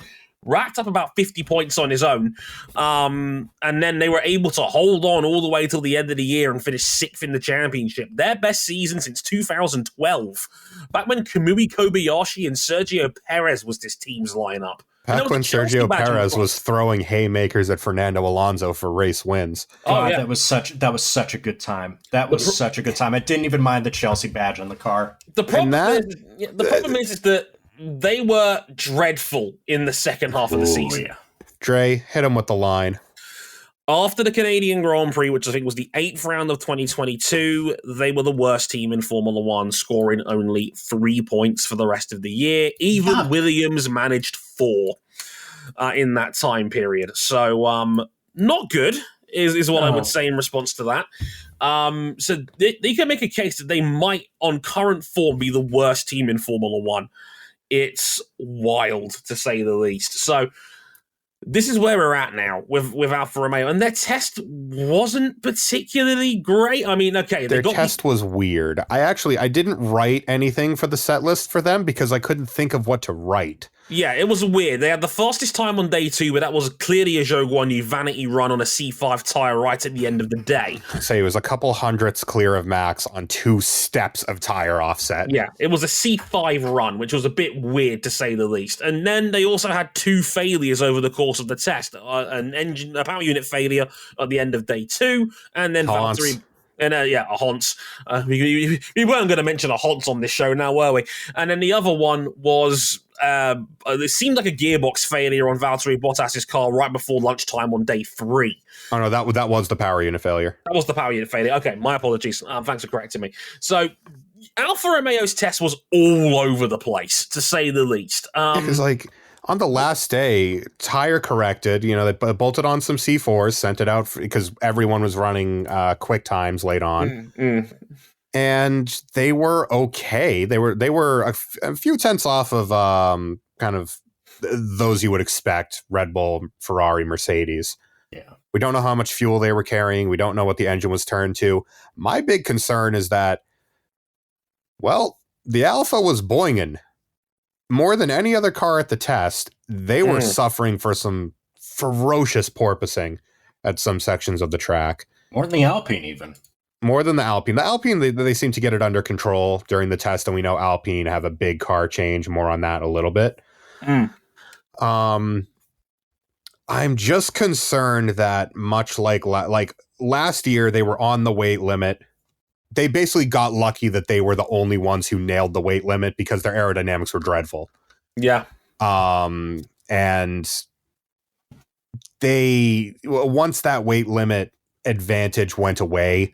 racked up about 50 points on his own, and then they were able to hold on all the way till the end of the year and finish 6th in the championship. Their best season since 2012, back when Kamui Kobayashi and Sergio Perez was this team's lineup. Back when Sergio Perez was throwing haymakers at Fernando Alonso for race wins. God, that was such a good time. That was such a good time. I didn't even mind the Chelsea badge on the car. The problem is that they were dreadful in the second half of the season. Yeah. Dre, hit him with the line. After the Canadian Grand Prix, which I think was the 8th round of 2022, they were the worst team in Formula One, scoring only 3 points for the rest of the year. Even Williams managed 4 in that time period. So, not good is what I would say in response to that. So they can make a case that they might, on current form, be the worst team in Formula One. It's wild, to say the least. So this is where we're at now with Alfa Romeo, and their test wasn't particularly great. I mean, okay, their test was weird. I didn't write anything for the set list for them because I couldn't think of what to write. Yeah, it was weird. They had the fastest time on day 2, but that was clearly a Zhou Guanyu vanity run on a C5 tyre right at the end of the day. So it was a couple hundredths clear of max on 2 steps of tyre offset. Yeah, it was a C5 run, which was a bit weird to say the least. And then they also had 2 failures over the course of the test. A power unit failure at the end of day 2, and then Valtteri... And a Honce. We weren't going to mention a Honce on this show now, were we? And then the other one was, it seemed like a gearbox failure on Valtteri Bottas's car right before lunchtime on day 3. Oh, no, that was the power unit failure. That was the power unit failure. Okay, my apologies. Thanks for correcting me. So, Alfa Romeo's test was all over the place, to say the least. Because, on the last day, tire corrected, they bolted on some C4s, sent it out because everyone was running quick times late on. And they were okay. They were a few tenths off of kind of those you would expect: Red Bull, Ferrari, Mercedes. Yeah. We don't know how much fuel they were carrying. We don't know what the engine was turned to. My big concern is that, well, the Alpha was boinging. More than any other car at the test, they were suffering for some ferocious porpoising at some sections of the track. More than the Alpine, even. More than the Alpine. The Alpine, they seem to get it under control during the test, and we know Alpine have a big car change. More on that a little bit. I'm just concerned that much like last year, they were on the weight limit. They basically got lucky that they were the only ones who nailed the weight limit because their aerodynamics were dreadful. Yeah. And once that weight limit advantage went away,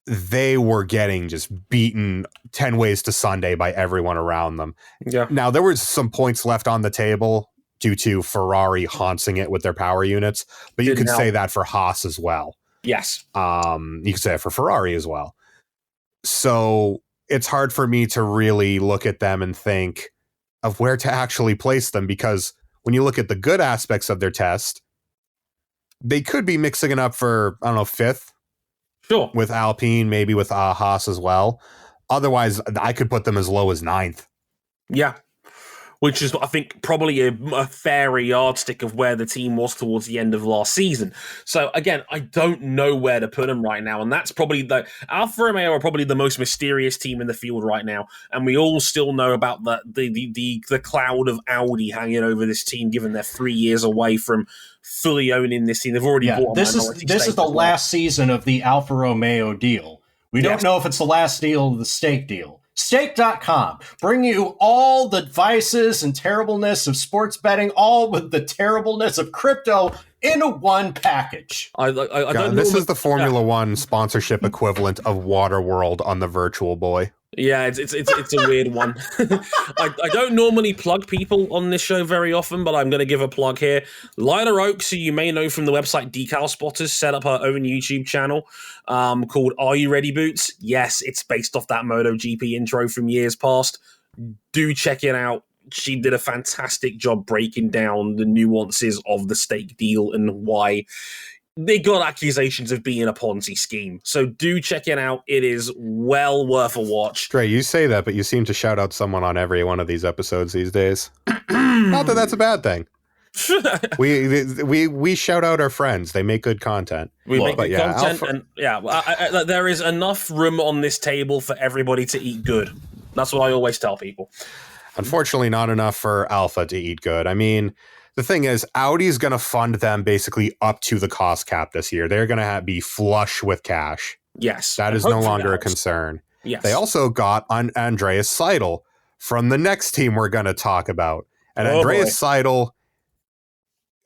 they were getting just beaten 10 ways to Sunday by everyone around them. Yeah. Now, there was some points left on the table due to Ferrari haunting it with their power units, but you could say that for Haas as well. Yes. You could say it for Ferrari as well. So it's hard for me to really look at them and think of where to actually place them, because when you look at the good aspects of their test, they could be mixing it up for, 5th. Sure. With Alpine, maybe with Haas as well. Otherwise, I could put them as low as 9th. Yeah. which is, I think, probably a fairer yardstick of where the team was towards the end of last season. So, again, I don't know where to put them right now, and that's probably Alfa Romeo are probably the most mysterious team in the field right now, and we all still know about the cloud of Audi hanging over this team, given they're 3 years away from fully owning this team. They've already bought a minority This is the last season of the Alfa Romeo deal. We don't know if it's the last deal of the stake deal. Stake.com, bring you all the vices and terribleness of sports betting, all with the terribleness of crypto in one package. I don't this is the Formula One sponsorship equivalent of Waterworld on the Virtual Boy. Yeah, it's a weird one. I don't normally plug people on this show very often, but I'm going to give a plug here. Lila Oaks, who you may know from the website Decal Spotters, set up her own YouTube channel called Are You Ready Boots? Yes, it's based off that MotoGP intro from years past. Do check it out. She did a fantastic job breaking down the nuances of the stake deal and why they got accusations of being a Ponzi scheme. So do check it out. It is well worth a watch. Dre, you say that, but you seem to shout out someone on every one of these episodes these days. Not that that's a bad thing. we shout out our friends. They make good content. We make good content, and there is enough room on this table for everybody to eat good. That's what I always tell people. Unfortunately, not enough for Alpha to eat good. I mean, the thing is, Audi's going to fund them basically up to the cost cap this year. They're going to be flush with cash. Yes. That is no longer a concern. Yes. They also got Andreas Seidel from the next team we're going to talk about. And Andreas Seidel,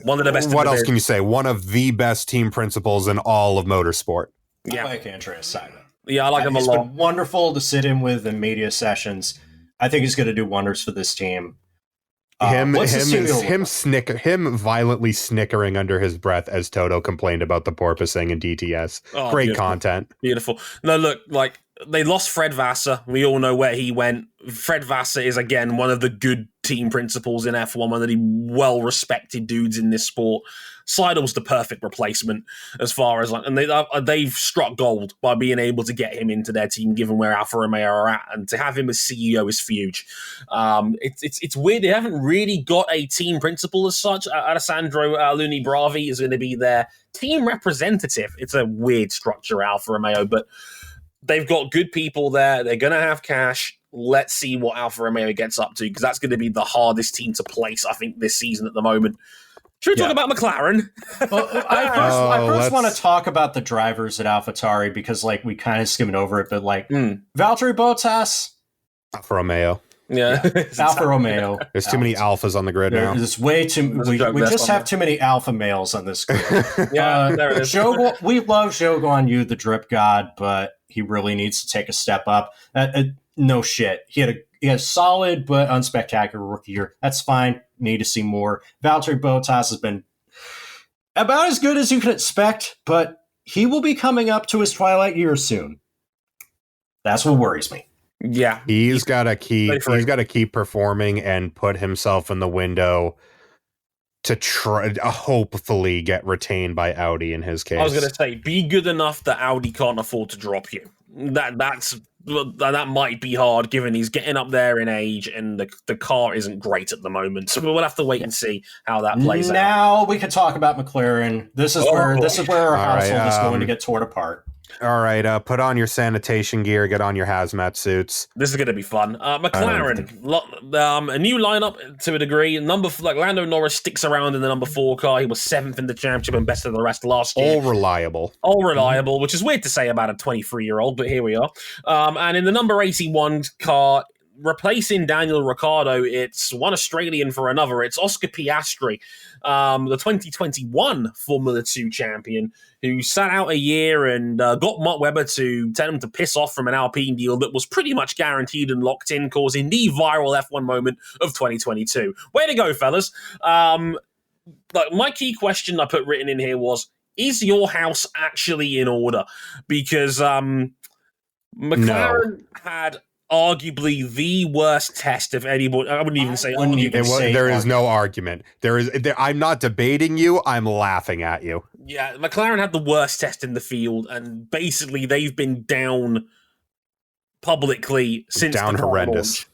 one of the best. What else can you say? One of the best team principals in all of motorsport. Yeah. I like Andreas Seidel. Yeah, I like him a lot. It's been wonderful to sit in with in media sessions. I think he's going to do wonders for this team. Him violently snickering under his breath as Toto complained about the porpoising in DTS. Great beautiful. Content. Beautiful. No, look, like they lost Fred Vasseur. We all know where he went. Fred Vasseur is, again, one of the good team principals in F1, one of the well-respected dudes in this sport. Seidel's the perfect replacement as far as, and they've struck gold by being able to get him into their team, given where Alfa Romeo are at, and to have him as CEO is huge. It's weird. They haven't really got a team principal as such. Alessandro Luni Bravi is going to be their team representative. It's a weird structure, Alfa Romeo, but they've got good people there. They're going to have cash. Let's see what Alfa Romeo gets up to, because that's going to be the hardest team to place, I think, this season at the moment. Should we talk about McLaren? Well, I first want to talk about the drivers at AlphaTauri, because like we kind of skimmed over it, but like Valtteri Bottas, Alfa Romeo. Yeah. Alfa Romeo. There's too many alphas on the grid now. There's way too. We just have too many alpha males on this grid. There it is. We love Zhou Guan Yu, the drip god, but he really needs to take a step up. No shit. He had a solid but unspectacular rookie year. That's fine. Need to see more. Valtteri Bottas has been about as good as you can expect, but he will be coming up to his twilight years soon. That's what worries me. Yeah, he's got to keep performing and put himself in the window to try hopefully get retained by Audi in his case. I was going to say, be good enough that Audi can't afford to drop you. That might be hard, given he's getting up there in age and the car isn't great at the moment. So we'll have to wait and see how that plays out. Now we can talk about McLaren. This is where our household is going to get torn apart. All right, put on your sanitation gear, get on your hazmat suits. This is going to be fun. McLaren, a new lineup to a degree. Lando Norris sticks around in the number 4 car. He was 7th in the championship and best of the rest last year. All reliable, which is weird to say about a 23-year-old, but here we are. And in the number 81 car, replacing Daniel Ricciardo, it's one Australian for another. It's Oscar Piastri, the 2021 Formula 2 champion, who sat out a year and got Mark Webber to tell him to piss off from an Alpine deal that was pretty much guaranteed and locked in, causing the viral F1 moment of 2022. Way to go, fellas. My key question I put written in here was, is your house actually in order? Because McLaren had arguably the worst test of anybody. I wouldn't even say. There is no argument. I'm not debating you. I'm laughing at you. Yeah, McLaren had the worst test in the field, and basically they've been down publicly since down horrendous.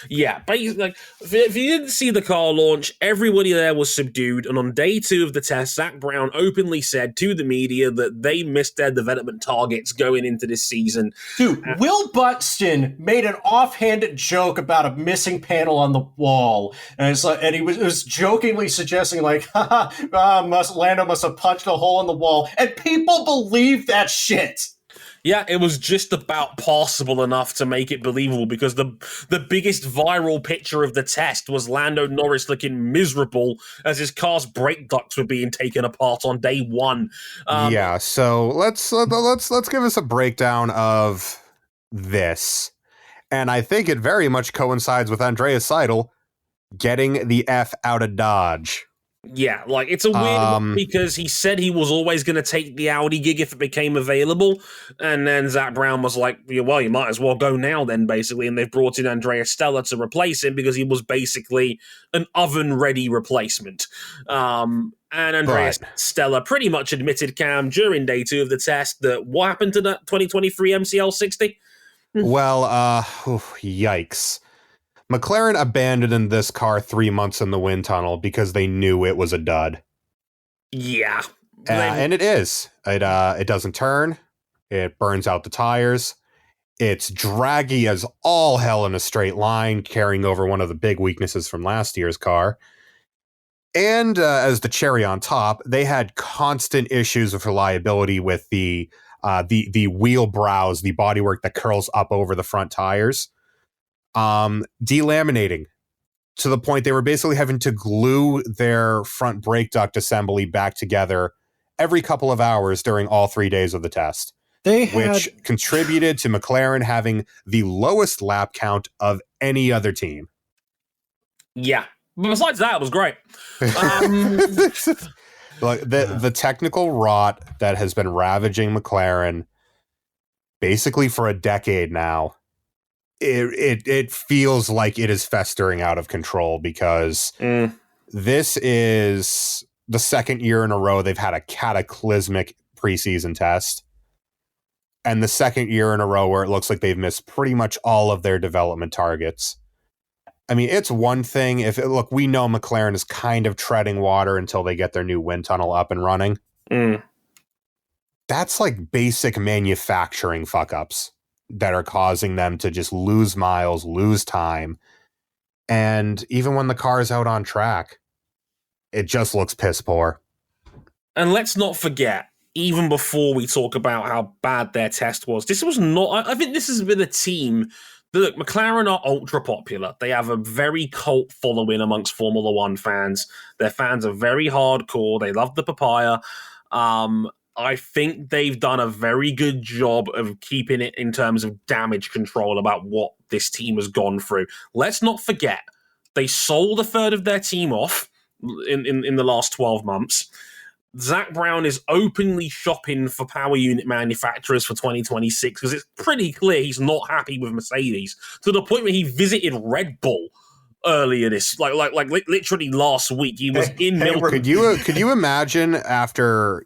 Yeah, basically, like, if you didn't see the car launch, everybody there was subdued. And on day 2 of the test, Zach Brown openly said to the media that they missed their development targets going into this season. Dude, Will Buxton made an offhanded joke about a missing panel on the wall, and it's like, and he was jokingly suggesting like, Lando must have punched a hole in the wall, and people believe that shit. Yeah, it was just about possible enough to make it believable, because the biggest viral picture of the test was Lando Norris looking miserable as his car's brake ducts were being taken apart on day 1. Yeah, so let's give us a breakdown of this, and I think it very much coincides with Andreas Seidel getting the F out of Dodge. Yeah, like, it's a weird one because he said he was always going to take the Audi gig if it became available, and then Zach Brown was like, well, you might as well go now then, basically, and they've brought in Andreas Stella to replace him because he was basically an oven-ready replacement. And Andreas Stella pretty much admitted, Cam, during day 2 of the test, that what happened to that 2023 MCL 60? Well, yikes. McLaren abandoned this car 3 months in the wind tunnel because they knew it was a dud. Yeah. And it is. It doesn't turn. It burns out the tires. It's draggy as all hell in a straight line, carrying over one of the big weaknesses from last year's car. And as the cherry on top, they had constant issues of reliability with the wheel brows, the bodywork that curls up over the front tires. Delaminating to the point they were basically having to glue their front brake duct assembly back together every couple of hours during all 3 days of the test, which contributed to McLaren having the lowest lap count of any other team. Yeah. But besides that, it was great. Like the technical rot that has been ravaging McLaren basically for a decade now, it feels like it is festering out of control, because this is the second year in a row they've had a cataclysmic preseason test, and the second year in a row where it looks like they've missed pretty much all of their development targets. I mean, it's one thing if look, we know McLaren is kind of treading water until they get their new wind tunnel up and running. That's like basic manufacturing fuck ups that are causing them to just lose miles, lose time. And even when the car is out on track, it just looks piss poor. And let's not forget, even before we talk about how bad their test was, this was not, I think this has been a team that, look, McLaren are ultra popular. They have a very cult following amongst Formula One fans. Their fans are very hardcore. They love the papaya. I think they've done a very good job of keeping it in terms of damage control about what this team has gone through. Let's not forget, they sold a third of their team off in the last 12 months. Zach Brown is openly shopping for power unit manufacturers for 2026 because it's pretty clear he's not happy with Mercedes, to the point where he visited Red Bull earlier this, like literally last week. He was in Milton. Could you imagine after,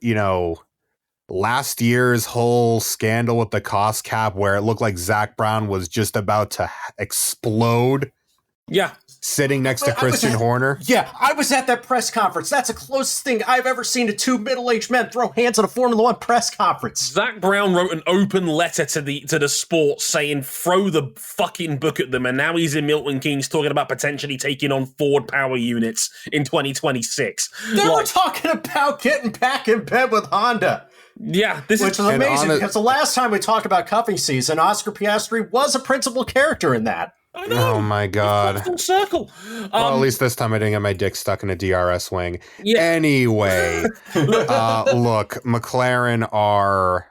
last year's whole scandal with the cost cap where it looked like Zach Brown was just about to explode? Yeah. Sitting next to Christian Horner. Yeah, I was at that press conference. That's the closest thing I've ever seen to two middle-aged men throw hands at a Formula One press conference. Zach Brown wrote an open letter to the sport saying, throw the fucking book at them, and now he's in Milton Keynes talking about potentially taking on Ford power units in 2026. They were talking about getting back in bed with Honda. Yeah, which is amazing, because the last time we talked about cuffing season, Oscar Piastri was a principal character in that. I know. Oh my god! Full circle. Well, at least this time I didn't get my dick stuck in a DRS wing. Yeah. Anyway, look, McLaren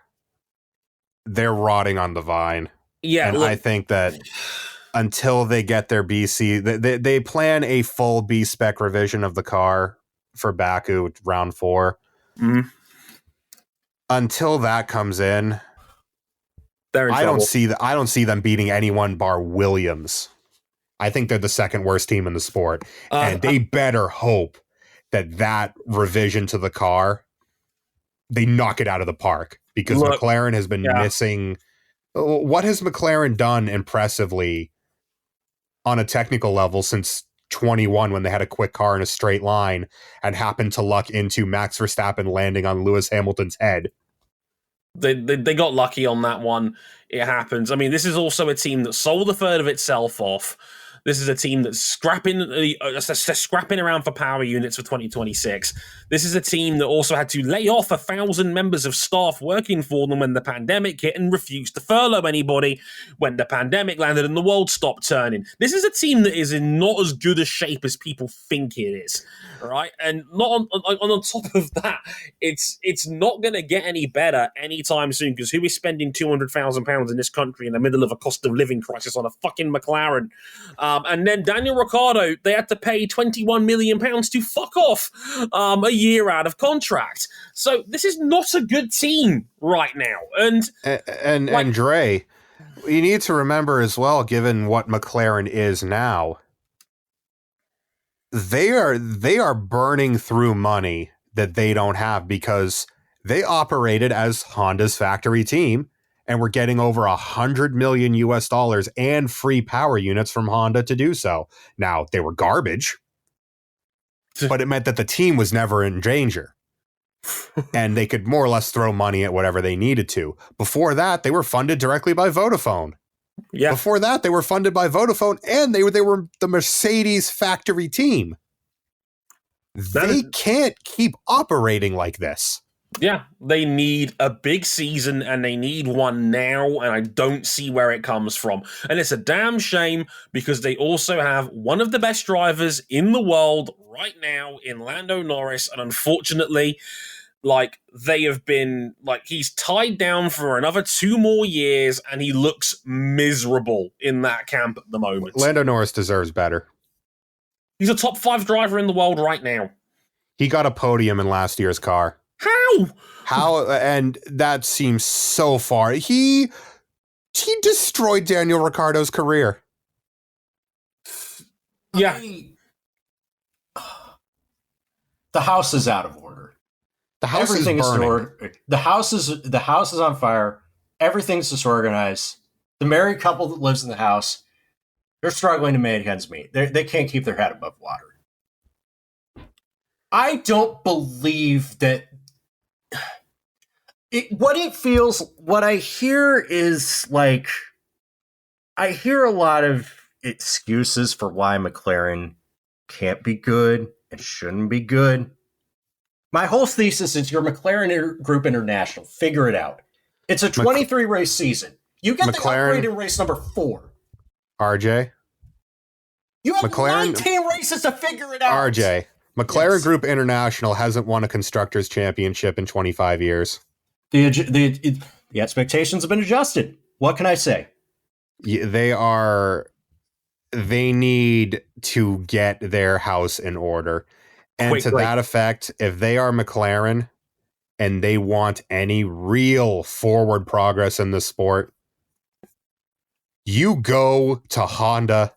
they're rotting on the vine. Yeah, and I think that until they get their BC, they plan a full B spec revision of the car for Baku round 4. Mm-hmm. Until that comes in. I don't see them beating anyone bar Williams. I think they're the second worst team in the sport, and they better hope that revision to the car, they knock it out of the park, because McLaren has been missing. What has McLaren done impressively on a technical level since 21 when they had a quick car in a straight line and happened to luck into Max Verstappen landing on Lewis Hamilton's head. They got lucky on that one. It happens. I mean, this is also a team that sold a third of itself off. This is a team that's scrapping around for power units for 2026. This is a team that also had to lay off 1,000 members of staff working for them when the pandemic hit and refused to furlough anybody when the pandemic landed and the world stopped turning. This is a team that is in not as good a shape as people think it is, right? And not on top of that, it's not going to get any better anytime soon, because who is spending £200,000 in this country in the middle of a cost of living crisis on a fucking McLaren? And then Daniel Ricciardo, they had to pay £21 million to fuck off a year out of contract. So this is not a good team right now. And Dre, you need to remember as well, given what McLaren is now, they are burning through money that they don't have because they operated as Honda's factory team. And we're getting over $100 million US and free power units from Honda to do so. Now, they were garbage, but it meant that the team was never in danger. And they could more or less throw money at whatever they needed to. Before that, they were funded directly by Vodafone. Yeah. Before that, they were funded by Vodafone, and they were the Mercedes factory team. They can't keep operating like this. Yeah, they need a big season, and they need one now, and I don't see where it comes from. And it's a damn shame, because they also have one of the best drivers in the world right now in Lando Norris, and unfortunately, they have been, he's tied down for another 2 more years, and he looks miserable in that camp at the moment. Lando Norris deserves better. He's a top 5 driver in the world right now. He got a podium in last year's car. How? And that seems so far. He destroyed Daniel Ricciardo's career. Yeah. The house is out of order. The house Everything is burning. disordered. The house is on fire. Everything's disorganized. The married couple that lives in the house, they're struggling to make ends meet. They can't keep their head above water. I don't believe that. What I hear is I hear a lot of excuses for why McLaren can't be good and shouldn't be good. My whole thesis is your McLaren Group International. Figure it out. It's a 23 race season. You get the upgrade in race number 4. RJ? You have 19 races to figure it out. RJ. McLaren Group International hasn't won a Constructors' Championship in 25 years. The expectations have been adjusted. What can I say? They need to get their house in order. And to that effect, if they are McLaren and they want any real forward progress in the sport, you go to Honda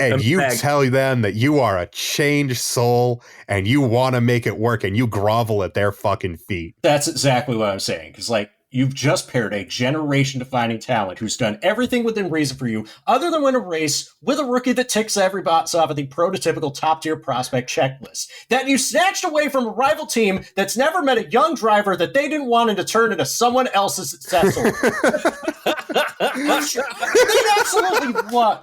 and you tell them that you are a changed soul and you want to make it work, and you grovel at their fucking feet. That's exactly what I'm saying. Because, you've just paired a generation-defining talent who's done everything within reason for you, other than win a race, with a rookie that ticks every box off of the prototypical top-tier prospect checklist. That you snatched away from a rival team that's never met a young driver that they didn't want to turn into someone else's successor.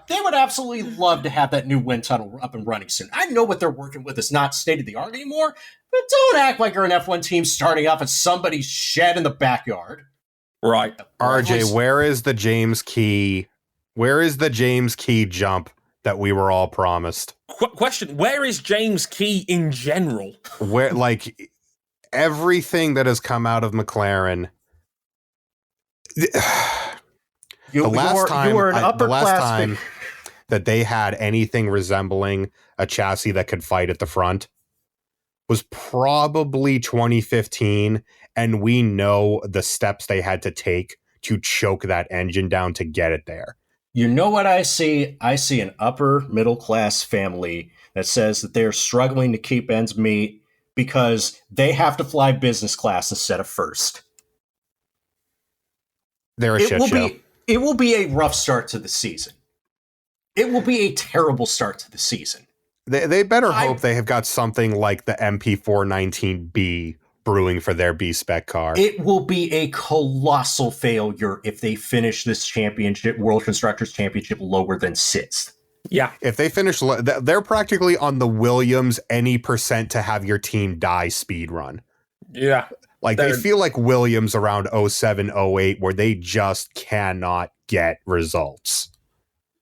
They would absolutely love to have that new wind tunnel up and running soon. I know what they're working with is not state-of-the-art anymore, but don't act like you're an F1 team starting off at somebody's shed in the backyard. Right. RJ, where is the James Key? Where is the James Key jump that we were all promised? Question, where is James Key in general? Where, everything that has come out of McLaren. The last time that they had anything resembling a chassis that could fight at the front was probably 2015, and we know the steps they had to take to choke that engine down to get it there. You know what I see? I see an upper middle class family that says that they're struggling to keep ends meet because they have to fly business class instead of first. They're a shit show. It will be a rough start to the season. It will be a terrible start to the season. They better hope they have got something like the MP419B brewing for their B-spec car. It will be a colossal failure if they finish this championship, World Constructors Championship, lower than 6th. Yeah. If they finish, they're practically on the Williams any percent to have your team die speed run. Yeah. Like, they feel like Williams around 07, 08, where they just cannot get results.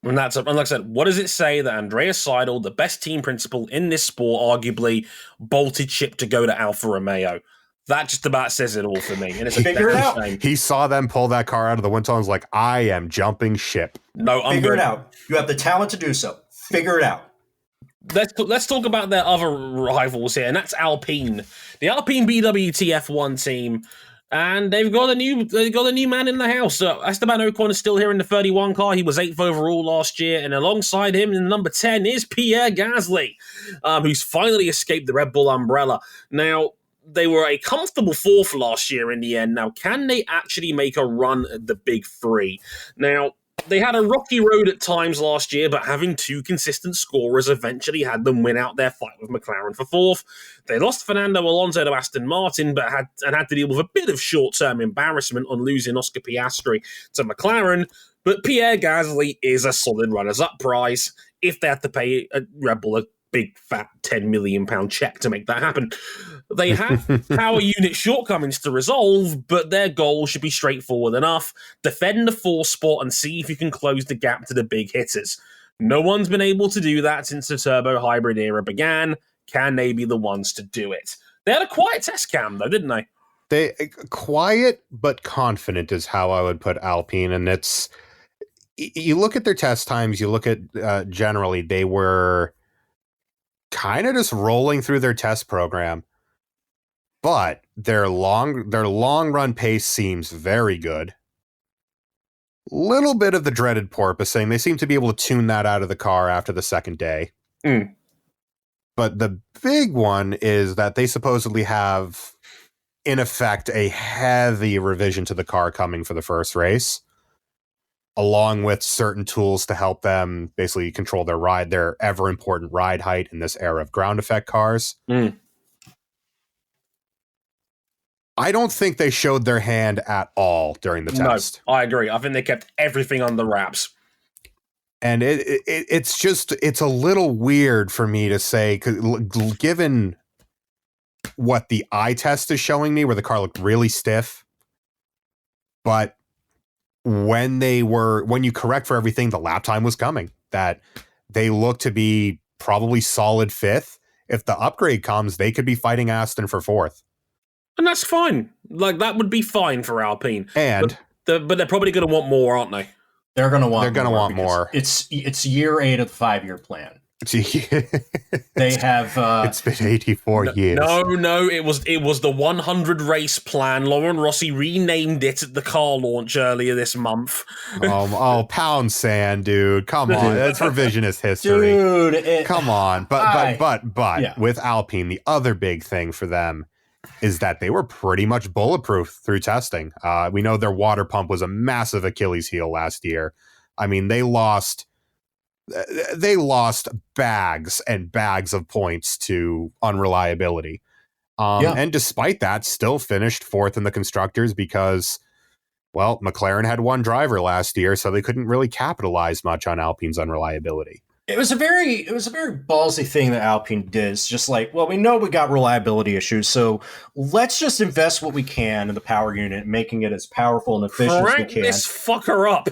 And like I said, what does it say that Andreas Seidel, the best team principal in this sport, arguably bolted ship to go to Alfa Romeo? That just about says it all for me. And it's a shame. He saw them pull that car out of the wind tunnel and was like, I am jumping ship. No, Figure it out. You have the talent to do so. Figure it out. Let's talk about their other rivals here, and that's Alpine. The Alpine BWT F1 team. And they've got a new man in the house. Esteban Ocon is still here in the 31 car. He was 8th overall last year, and alongside him in number 10 is Pierre Gasly, who's finally escaped the Red Bull umbrella. Now, they were a comfortable 4th last year in the end. Now, can they actually make a run at the Big Three? Now, they had a rocky road at times last year, but having 2 consistent scorers eventually had them win out their fight with McLaren for 4th. They lost Fernando Alonso to Aston Martin, but had to deal with a bit of short-term embarrassment on losing Oscar Piastri to McLaren. But Pierre Gasly is a solid runners-up prize if they had to pay Red Bull a big fat £10 million check to make that happen. They have power unit shortcomings to resolve, but their goal should be straightforward enough. Defend the 4th spot and see if you can close the gap to the big hitters. No one's been able to do that since the turbo hybrid era began. Can they be the ones to do it? They had a quiet test cam, though, didn't they? They quiet but confident is how I would put Alpine, and it's, you look at their test times, you look at generally they were kind of just rolling through their test program, but their long run pace seems very good. Little bit of the dreaded porpoising. They seem to be able to tune that out of the car after the second day. But the big one is that they supposedly have, in effect, a heavy revision to the car coming for the first race, along with certain tools to help them basically control their ever important ride height in this era of ground effect cars. I don't think they showed their hand at all during the test. No, I agree. I think they kept everything under wraps. And it's a little weird for me to say, 'cause given what the eye test is showing me, where the car looked really stiff, but when you correct for everything, the lap time was coming, that they look to be probably solid 5th. If the upgrade comes, they could be fighting Aston for 4th. And that's fine. Like, that would be fine for Alpine. And but they're probably going to want more, aren't they? They're going to want more. It's year 8 of the 5-year plan. They have it's been 84 years. No, it was the 100 race plan. Lauren Rossi renamed it at the car launch earlier this month. Pound sand, dude. Come on. That's revisionist history. Dude, come on. But with Alpine, the other big thing for them is that they were pretty much bulletproof through testing. We know their water pump was a massive Achilles heel last year. I mean, they lost bags and bags of points to unreliability. And despite that, still finished 4th in the constructors because, well, McLaren had one driver last year, so they couldn't really capitalize much on Alpine's unreliability. It was a very ballsy thing that Alpine did. It's just like, well, we know we got reliability issues, so let's just invest what we can in the power unit, making it as powerful and efficient as we can. Crank this fucker up.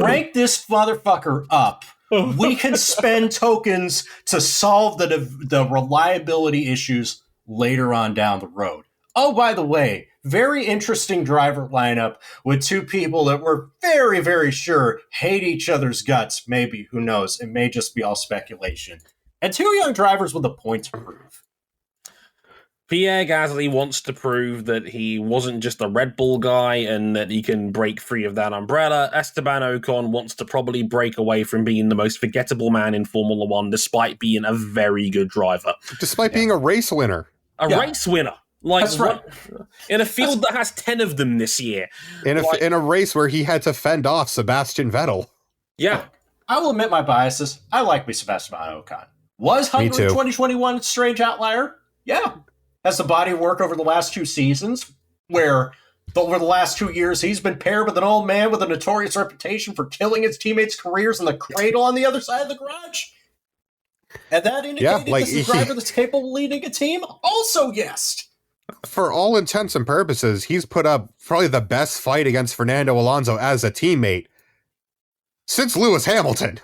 Crank this motherfucker up. We can spend tokens to solve the reliability issues later on down the road. Oh, by the way, very interesting driver lineup with 2 people that we're very, very sure hate each other's guts. Maybe, who knows? It may just be all speculation. And 2 young drivers with a point to prove. Pierre Gasly wants to prove that he wasn't just a Red Bull guy and that he can break free of that umbrella. Esteban Ocon wants to probably break away from being the most forgettable man in Formula One, despite being a very good driver. Despite being a race winner. Race winner. Like, that's right. In a field that has 10 of them this year. In a race where he had to fend off Sebastian Vettel. Yeah. I will admit my biases. I like me some Esteban Ocon. Was Hungary 2021 a strange outlier? Yeah. Has the body of work over the last 2 seasons, where over the last 2 years he's been paired with an old man with a notorious reputation for killing his teammates' careers in the cradle on the other side of the garage? And that indicated this is a driver that's capable of leading a team? Also, yes. For all intents and purposes, he's put up probably the best fight against Fernando Alonso as a teammate since Lewis Hamilton.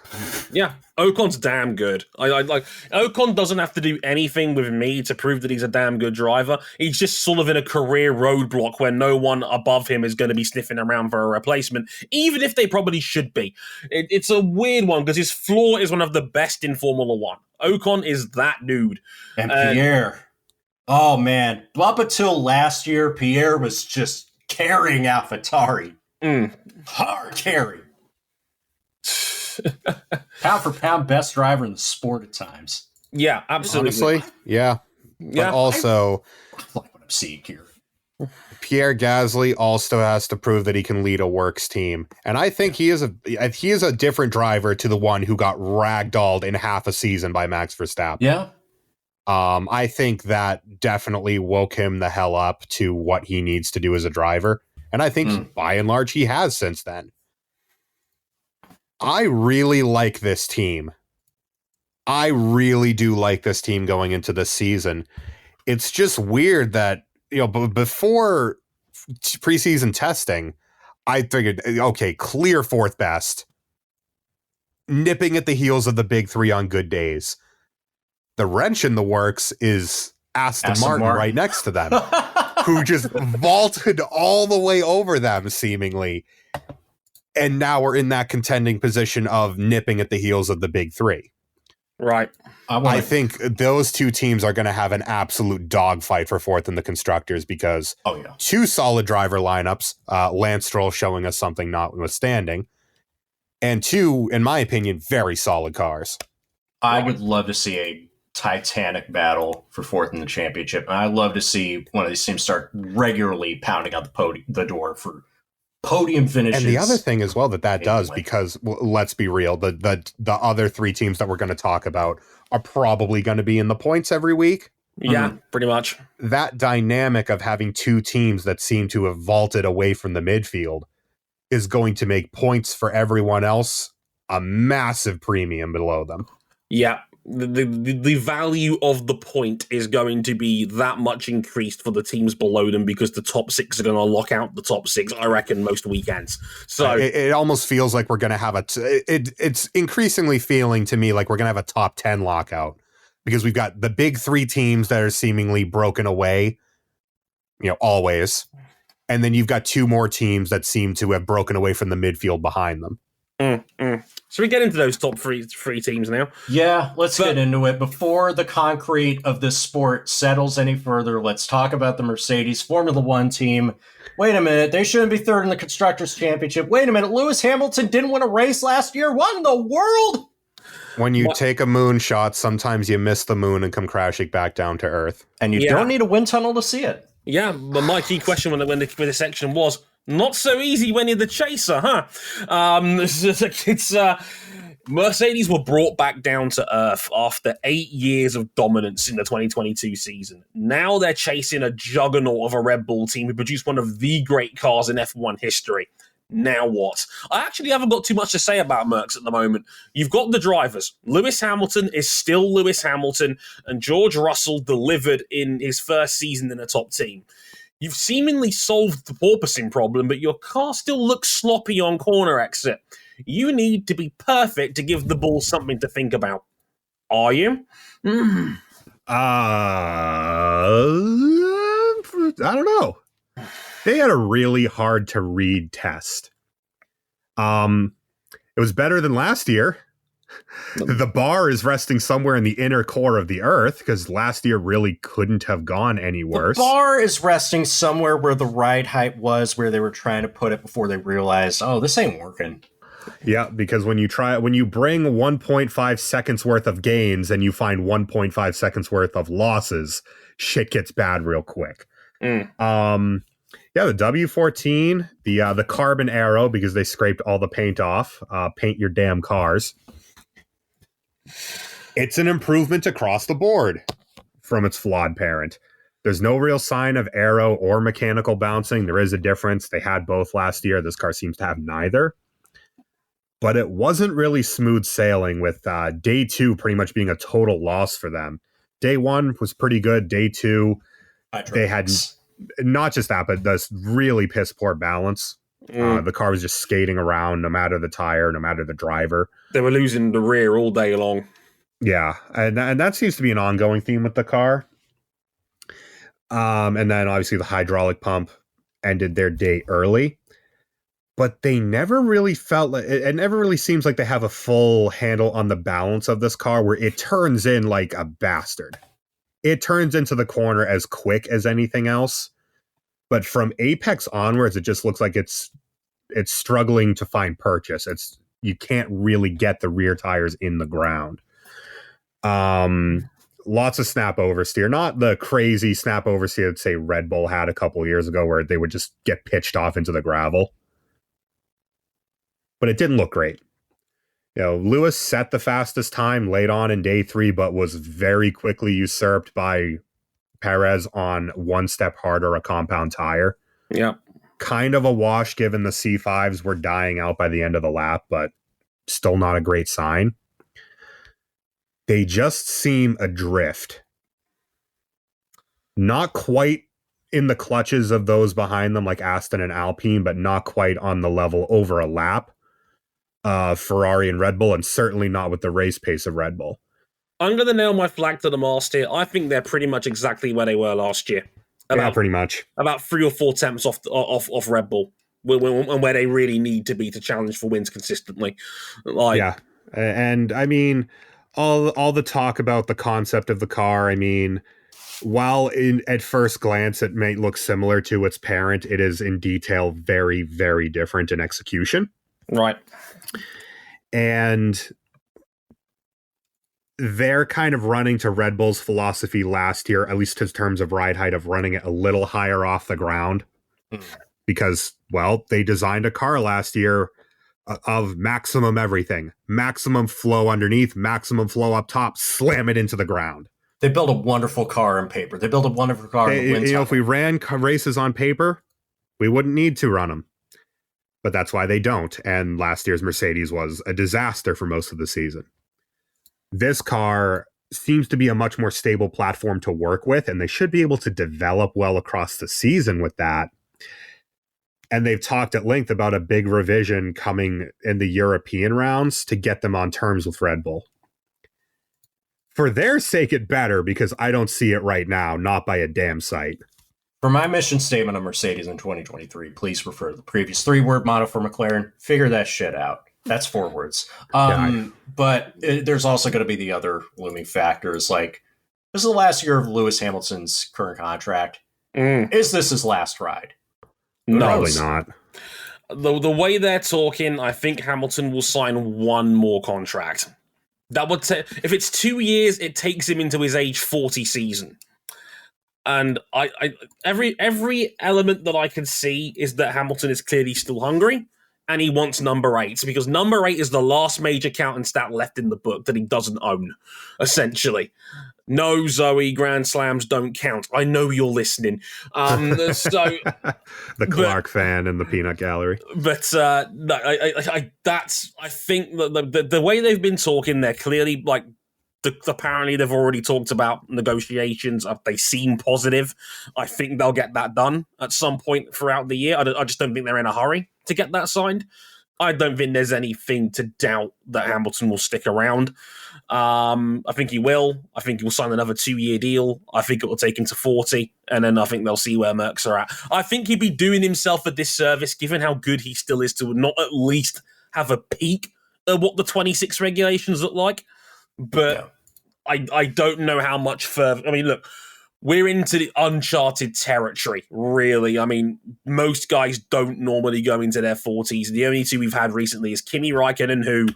Yeah, Ocon's damn good. I like Ocon doesn't have to do anything with me to prove that he's a damn good driver. He's just sort of in a career roadblock where no one above him is going to be sniffing around for a replacement, even if they probably should be. It's a weird one because his floor is one of the best in Formula One. Ocon is that dude. And Pierre. Oh, man. Up until last year, Pierre was just carrying AlphaTauri. Hard carry. Pound for pound, best driver in the sport at times. Yeah, absolutely. Honestly, yeah. But also, I like what I'm seeing here. Pierre Gasly also has to prove that he can lead a works team. And I think he is a different driver to the one who got ragdolled in half a season by Max Verstappen. Yeah. I think that definitely woke him the hell up to what he needs to do as a driver. And I think by and large he has since then. I really like this team. I really do like this team going into this season. It's just weird that, before preseason testing, I figured, okay, clear 4th best. Nipping at the heels of the big 3 on good days. The wrench in the works is Aston Martin right next to them, who just vaulted all the way over them, seemingly. And now we're in that contending position of nipping at the heels of the big 3. Right. I think those 2 teams are going to have an absolute dogfight for 4th in the constructors because 2 solid driver lineups, Lance Stroll showing us something notwithstanding, and 2, in my opinion, very solid cars. I would love to see a titanic battle for 4th in the championship. And I'd love to see one of these teams start regularly pounding out the door for podium finishes. And the other thing as well that does, because let's be real, the other 3 teams that we're going to talk about are probably going to be in the points every week. Yeah, pretty much. That dynamic of having 2 teams that seem to have vaulted away from the midfield is going to make points for everyone else a massive premium below them. Yeah. The value of the point is going to be that much increased for the teams below them because the top 6 are going to lock out the top 6, I reckon, most weekends. So it almost feels like we're going to have it's increasingly feeling to me like we're going to have a top 10 lockout because we've got the big 3 teams that are seemingly broken away, always. And then you've got 2 more teams that seem to have broken away from the midfield behind them. So we get into those top three teams now. Yeah, let's get into it. Before the concrete of this sport settles any further, let's talk about the Mercedes Formula One team. Wait a minute, they shouldn't be 3rd in the Constructors' Championship. Wait a minute, Lewis Hamilton didn't win a race last year? What in the world? When you take a moonshot, sometimes you miss the moon and come crashing back down to Earth. And you don't need a wind tunnel to see it. Yeah, but my key question when the section was, not so easy when you're the chaser, huh? Mercedes were brought back down to earth after 8 years of dominance in the 2022 season. Now they're chasing a juggernaut of a Red Bull team who produced one of the great cars in F1 history. Now what? I actually haven't got too much to say about Mercs at the moment. You've got the drivers. Lewis Hamilton is still Lewis Hamilton, and George Russell delivered in his first season in a top team. You've seemingly solved the porpoising problem, but your car still looks sloppy on corner exit. You need to be perfect to give the ball something to think about. Are you? I don't know. They had a really hard to read test. It was better than last year. The bar is resting somewhere in the inner core of the Earth because last year really couldn't have gone any worse. The bar is resting somewhere where the ride height was, where they were trying to put it before they realized, oh, this ain't working. Yeah, because when you bring 1.5 seconds worth of gains and you find 1.5 seconds worth of losses, shit gets bad real quick. Yeah, the W14, the carbon arrow, because they scraped all the paint off. Paint your damn cars. It's an improvement across the board from its flawed parent. There's no real sign of aero or mechanical bouncing. There is a difference. They had both last year. This car seems to have neither. But it wasn't really smooth sailing, with day 2 pretty much being a total loss for them. Day 1 was pretty good. Day 2, they had not just that, but this really piss poor balance. The car was just skating around, no matter the tire, no matter the driver. They were losing the rear all day long. Yeah, and that seems to be an ongoing theme with the car. And then obviously the hydraulic pump ended their day early. But they never really felt like it never really seems like they have a full handle on the balance of this car, where it turns in like a bastard. It turns into the corner as quick as anything else. But from apex onwards, it just looks like it's struggling to find purchase. You can't really get the rear tires in the ground. Lots of snap oversteer, not the crazy snap oversteer that, say, Red Bull had a couple years ago, where they would just get pitched off into the gravel. But it didn't look great. Lewis set the fastest time late on in day 3, but was very quickly usurped by Perez on one step harder, a compound tire. Yeah. Kind of a wash, given the C5s were dying out by the end of the lap, but still not a great sign. They just seem adrift. Not quite in the clutches of those behind them, like Aston and Alpine, but not quite on the level over a lap. Ferrari and Red Bull, and certainly not with the race pace of Red Bull. I'm going to nail my flag to the mast here. I think they're pretty much exactly where they were last year. Pretty much. About 3 or 4 tenths off Red Bull, and where they really need to be to challenge for wins consistently. Yeah, and I mean, all the talk about the concept of the car, I mean, while at first glance it may look similar to its parent, it is in detail very, very different in execution. Right. And they're kind of running to Red Bull's philosophy last year, at least in terms of ride height, of running it a little higher off the ground. Because, well, they designed a car last year of maximum everything. Maximum flow underneath, maximum flow up top, slam it into the ground. They built a wonderful car on paper. They built a wonderful car in the wind tunnel. If we ran races on paper, we wouldn't need to run them. But that's why they don't. And last year's Mercedes was a disaster for most of the season. This car seems to be a much more stable platform to work with, and they should be able to develop well across the season with that. And they've talked at length about a big revision coming in the European rounds to get them on terms with Red Bull. For their sake, it better, because I don't see it right now, not by a damn sight. For my mission statement on Mercedes in 2023, please refer to the previous 3-word motto for McLaren. Figure that shit out. That's 4 words. But there's also going to be the other looming factors. Like, this is the last year of Lewis Hamilton's current contract. Is this his last ride? Probably not. The way they're talking, I think Hamilton will sign 1 more contract. That would if it's 2 years, it takes him into his age 40 season. And every element that I can see is that Hamilton is clearly still hungry, and he wants number 8, because number 8 is the last major count stat left in the book that he doesn't own, essentially. No, Zoe, Grand Slams don't count. I know you're listening. The Clark fan in the peanut gallery. But I think that the way they've been talking, they're clearly like. Apparently, they've already talked about negotiations. They seem positive. I think they'll get that done at some point throughout the year. I just don't think they're in a hurry to get that signed. I don't think there's anything to doubt that Hamilton will stick around. I think he will. I think he will sign another 2-year deal. I think it will take him to 40, and then I think they'll see where Mercs are at. I think he'd be doing himself a disservice, given how good he still is, to not at least have a peek at what the 26 regulations look like. But yeah. I don't know how much further. I mean, look, we're into the uncharted territory, really. I mean, most guys don't normally go into their 40s. The only 2 we've had recently is Kimi Räikkönen, who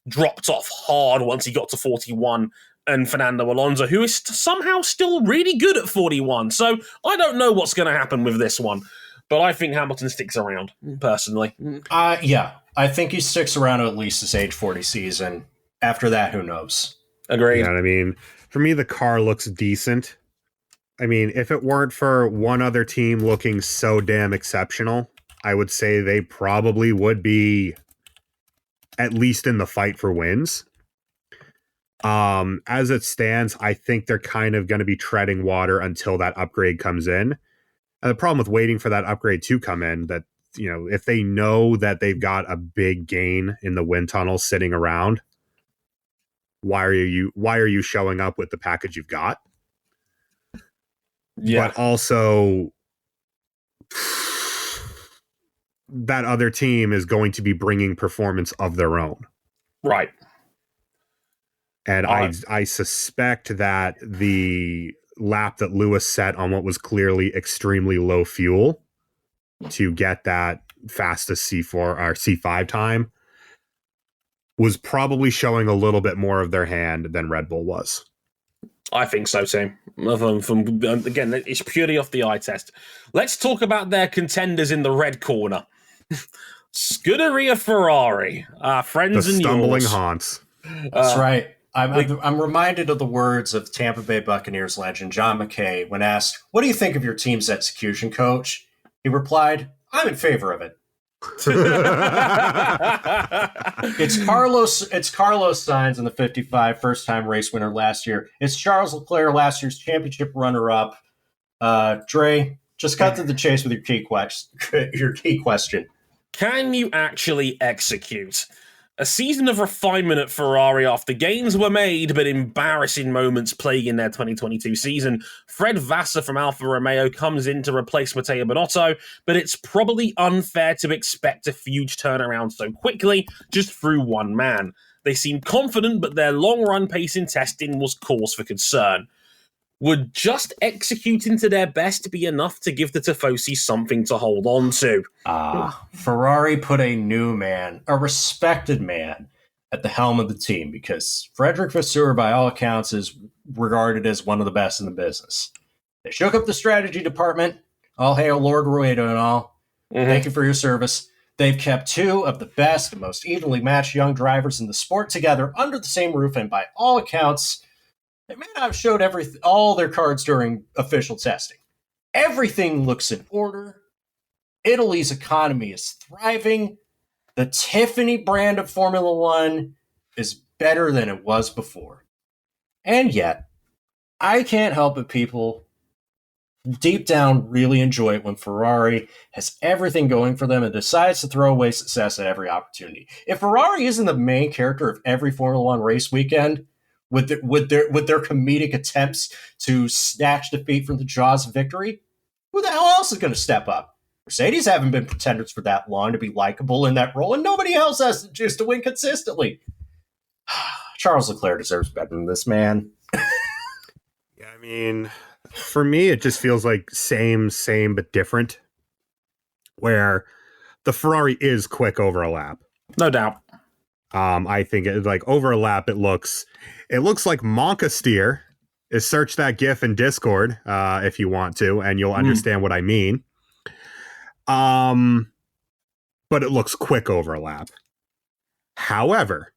dropped off hard once he got to 41, and Fernando Alonso, who is somehow still really good at 41. So I don't know what's going to happen with this one. but I think Hamilton sticks around, personally. Yeah, I think he sticks around to at least this age 40 season. After that, who knows? Agreed. Yeah, I mean, for me, the car looks decent. I mean, if it weren't for one other team looking so damn exceptional, I would say they probably would be at least in the fight for wins. As it stands, I think they're kind of going to be treading water until that upgrade comes in. And the problem with waiting for that upgrade to come in, that, you know, if they know that they've got a big gain in the wind tunnel sitting around, why are you showing up with the package you've got? Yeah. But also, that other team is going to be bringing performance of their own. Right. And I suspect that the lap that Lewis set on what was clearly extremely low fuel to get that fastest C4 or C5 time was probably showing a little bit more of their hand than Red Bull was. I think so too. Again, it's purely off the eye test. Let's talk about their contenders in the red corner. Scuderia Ferrari, our friends the and stumbling yours. haunts. That's right. I'm reminded of the words of Tampa Bay Buccaneers legend John McKay when asked, "What do you think of your team's execution, coach?" He replied, "I'm in favor of it." It's Carlos Sainz in the 55, first-time race winner last year. It's Charles Leclerc, last year's championship runner-up. Dre, just cut to the chase with your key question. Can you actually execute? A season of refinement at Ferrari after gains were made, but embarrassing moments plaguing their 2022 season. Fred Vasseur from Alfa Romeo comes in to replace Matteo Binotto, but it's probably unfair to expect a huge turnaround so quickly, just through one man. They seem confident, but their long-run pace in testing was cause for concern. Would just executing to their best be enough to give the Tifosi something to hold on to? Ferrari put a new man, a respected man, at the helm of the team because Frederick Vasseur, by all accounts, is regarded as one of the best in the business. They shook up the strategy department. All hail Lord Ruedo and all. Thank you for your service. They've kept two of the best and most evenly matched young drivers in the sport together under the same roof, and by all accounts, they may not have showed all their cards during official testing. Everything looks in order. Italy's economy is thriving. The Tiffany brand of Formula One is better than it was before. And yet, I can't help but people deep down really enjoy it when Ferrari has everything going for them and decides to throw away success at every opportunity. If Ferrari isn't the main character of every Formula One race weekend, with their comedic attempts to snatch defeat from the jaws of victory, who the hell else is going to step up? Mercedes haven't been pretenders for that long to be likable in that role, and nobody else has the juice to win consistently. Charles Leclerc deserves better than this, man. Yeah, I mean, for me, it just feels like same, but different, where the Ferrari is quick over a lap. No doubt. I think it's like over a lap, it looks like Monka Steer. Search that GIF in Discord if you want to, and you'll understand what I mean. But it looks quick over a lap. However,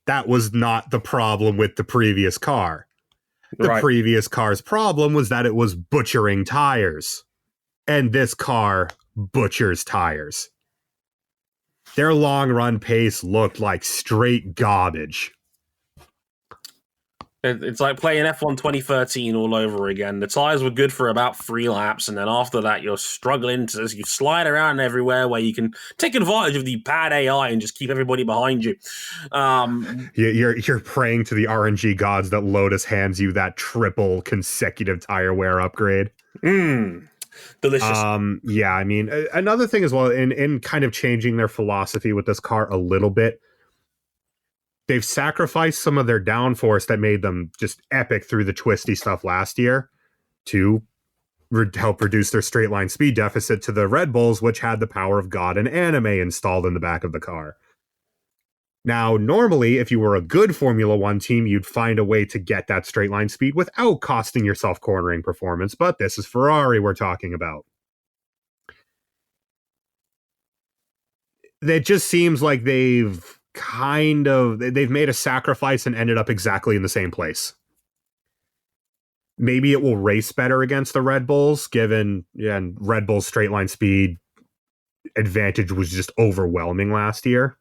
that was not the problem with the previous car. The previous car's problem was that it was butchering tires. And this car butchers tires. Their long run pace looked like straight garbage. It's like playing F1 2013 all over again. The tires were good for about 3 laps, and then after that, you're struggling to you slide around everywhere where you can take advantage of the bad AI and just keep everybody behind you. You're praying to the RNG gods that Lotus hands you that triple consecutive tire wear upgrade. Delicious. Yeah, I mean, another thing as well, in kind of changing their philosophy with this car a little bit, they've sacrificed some of their downforce that made them just epic through the twisty stuff last year to help reduce their straight line speed deficit to the Red Bulls, which had the power of God and anime installed in the back of the car. Now, normally, if you were a good Formula One team, you'd find a way to get that straight line speed without costing yourself cornering performance, but this is Ferrari we're talking about. it just seems like they've made a sacrifice and ended up exactly in the same place. Maybe it will race better against the Red Bulls, given Red Bull's straight line speed advantage was just overwhelming last year.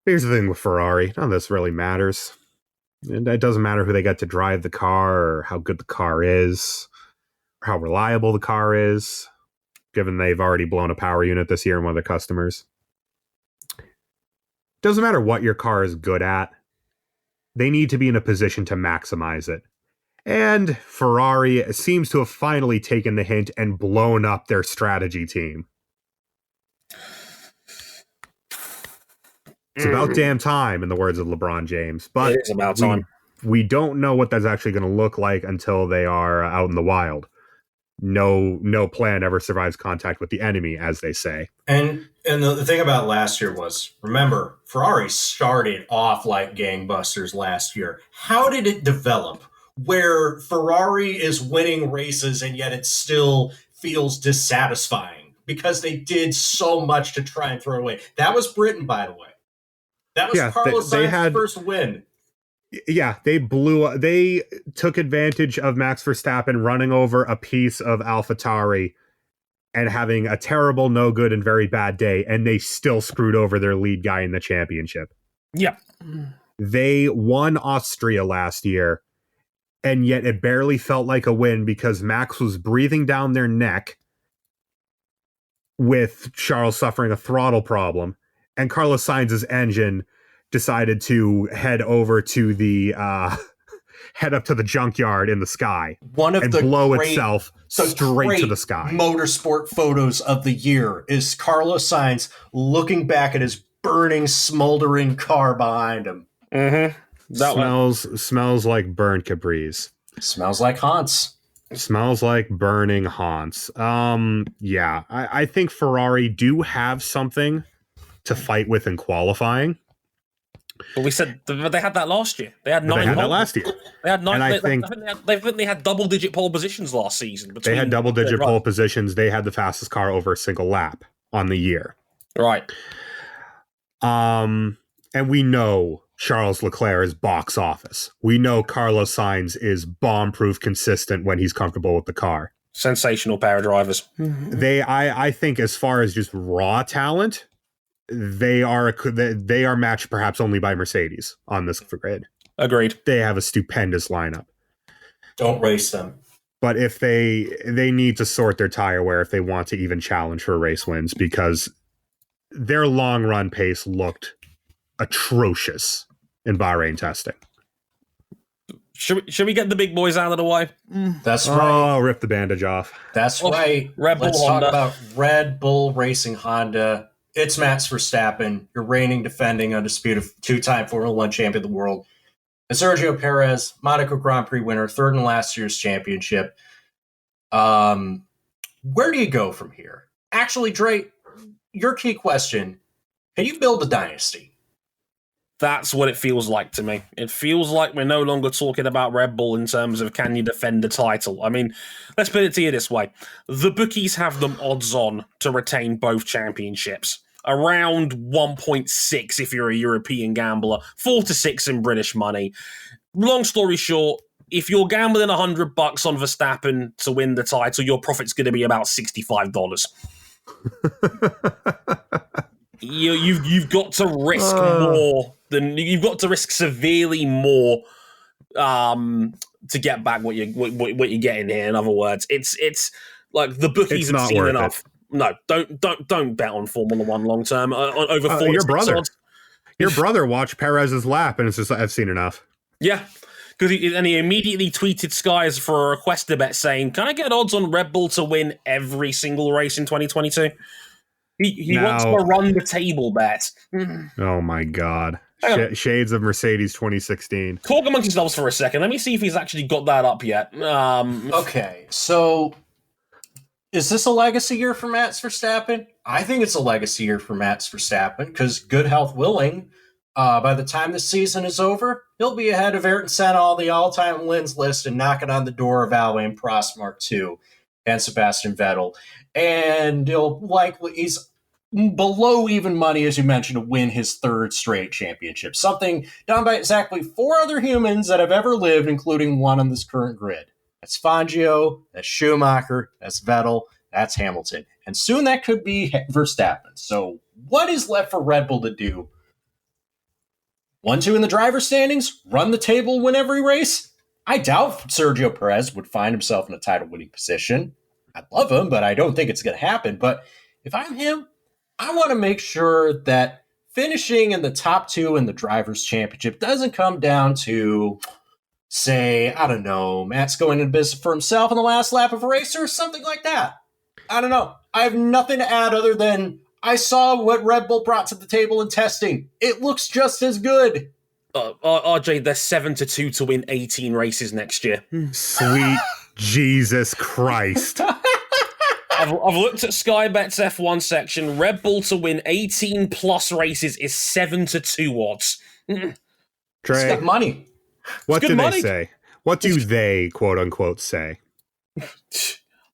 Here's the thing with Ferrari. None of this really matters. It doesn't matter who they get to drive the car or how good the car is or how reliable the car is, given they've already blown a power unit this year in one of their customers. Doesn't matter what your car is good at. They need to be in a position to maximize it. And Ferrari seems to have finally taken the hint and blown up their strategy team. It's about damn time, in the words of LeBron James. But it is about time. We don't know what that's actually going to look like until they are out in the wild. No plan ever survives contact with the enemy, as they say. And the thing about last year was, remember, Ferrari started off like gangbusters last year. How did it develop where Ferrari is winning races and yet it still feels dissatisfying? Because they did so much to try and throw it away. That was Britain, by the way. That was Carlos Sainz's first win. Yeah, they took advantage of Max Verstappen running over a piece of AlphaTauri and having a terrible, no good, and very bad day, and they still screwed over their lead guy in the championship. Yeah. They won Austria last year, and yet it barely felt like a win because Max was breathing down their neck with Charles suffering a throttle problem, and Carlos Sainz's engine decided to head over to the head up to the junkyard in the sky and blow itself straight to the sky. Motorsport photos of the year is Carlos Sainz looking back at his burning, smoldering car behind him. Mm-hmm. Smells like burnt Capri's. Smells like Hans. Smells like burning haunts. I think Ferrari do have something to fight with in qualifying. But we said they had that last year. They had 9. They had that last year. They had 9. And I think they had double-digit pole positions last season. They had double-digit pole positions. They had the fastest car over a single lap on the year. Right. And we know Charles Leclerc is box office. We know Carlos Sainz is bomb-proof consistent when he's comfortable with the car. Sensational pair of drivers. I think as far as just raw talent, they are matched perhaps only by Mercedes on this grid. Agreed. They have a stupendous lineup. Don't race them. But if they need to sort their tire wear if they want to even challenge for race wins, because their long run pace looked atrocious in Bahrain testing. Should we get the big boys out of the way? That's right. Oh, rip the bandage off. That's right. Let's talk about Red Bull Racing Honda. It's Max Verstappen, your reigning, defending, undisputed two-time Formula One champion of the world. And Sergio Perez, Monaco Grand Prix winner, third in last year's championship. Where do you go from here? Actually, Dre, your key question, can you build a dynasty? That's what it feels like to me. It feels like we're no longer talking about Red Bull in terms of can you defend the title. I mean, let's put it to you this way. The bookies have them odds on to retain both championships. Around 1.6 if you're a European gambler, 4 to 6 in British money. Long story short, if you're gambling $100 on Verstappen to win the title, your profit's going to be about $65. You've got to risk more than you've got to risk severely more to get back what you're getting here. In other words, it's like the bookies have seen enough. No, don't bet on Formula One long term over 4. Your brother watched Perez's lap, and it's just I've seen enough. Yeah, because he immediately tweeted Skies for a request to bet, saying, "Can I get odds on Red Bull to win every single race in 2022?" He wants to run the table bet. Oh my god! Shades of Mercedes 2016. Talk amongst yourselves for a second. Let me see if he's actually got that up yet. Okay, so. Is this a legacy year for Max Verstappen? I think it's a legacy year for Max Verstappen because good health willing, by the time the season is over, he'll be ahead of Ayrton Senna on the all-time wins list and knocking on the door of Alain Prost Mark II and Sebastian Vettel. And he's below even money, as you mentioned, to win his third straight championship. Something done by exactly 4 other humans that have ever lived, including one on this current grid. That's Fangio, that's Schumacher, that's Vettel, that's Hamilton. And soon that could be Verstappen. So what is left for Red Bull to do? 1-2 in the driver's standings? Run the table, win every race? I doubt Sergio Perez would find himself in a title-winning position. I love him, but I don't think it's going to happen. But if I'm him, I want to make sure that finishing in the top 2 in the Drivers' Championship doesn't come down to, say, I don't know, Matt's going into business for himself in the last lap of a race or something like that. I don't know. I have nothing to add other than I saw what Red Bull brought to the table in testing. It looks just as good. RJ, they're 7-2 to win 18 races next year. Sweet Jesus Christ. I've looked at Sky Bet's F1 section. Red Bull to win 18 plus races is 7-2 odds. It's Trey, got money. what do money. they say? What do they, quote unquote, say?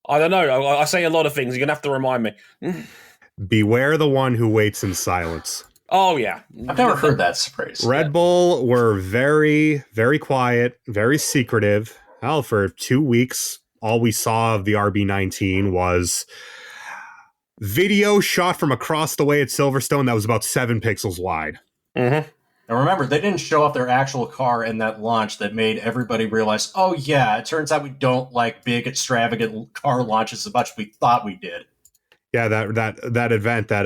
I don't know. I say a lot of things. You're going to have to remind me. Beware the one who waits in silence. Oh, yeah. I've never heard that phrase. Red Bull were very, very quiet, very secretive. Hell, for 2 weeks, all we saw of the RB19 was video shot from across the way at Silverstone that was about 7 pixels wide. Mm-hmm. And remember, they didn't show off their actual car in that launch that made everybody realize, oh yeah, it turns out we don't like big, extravagant car launches as much as we thought we did. Yeah, that event that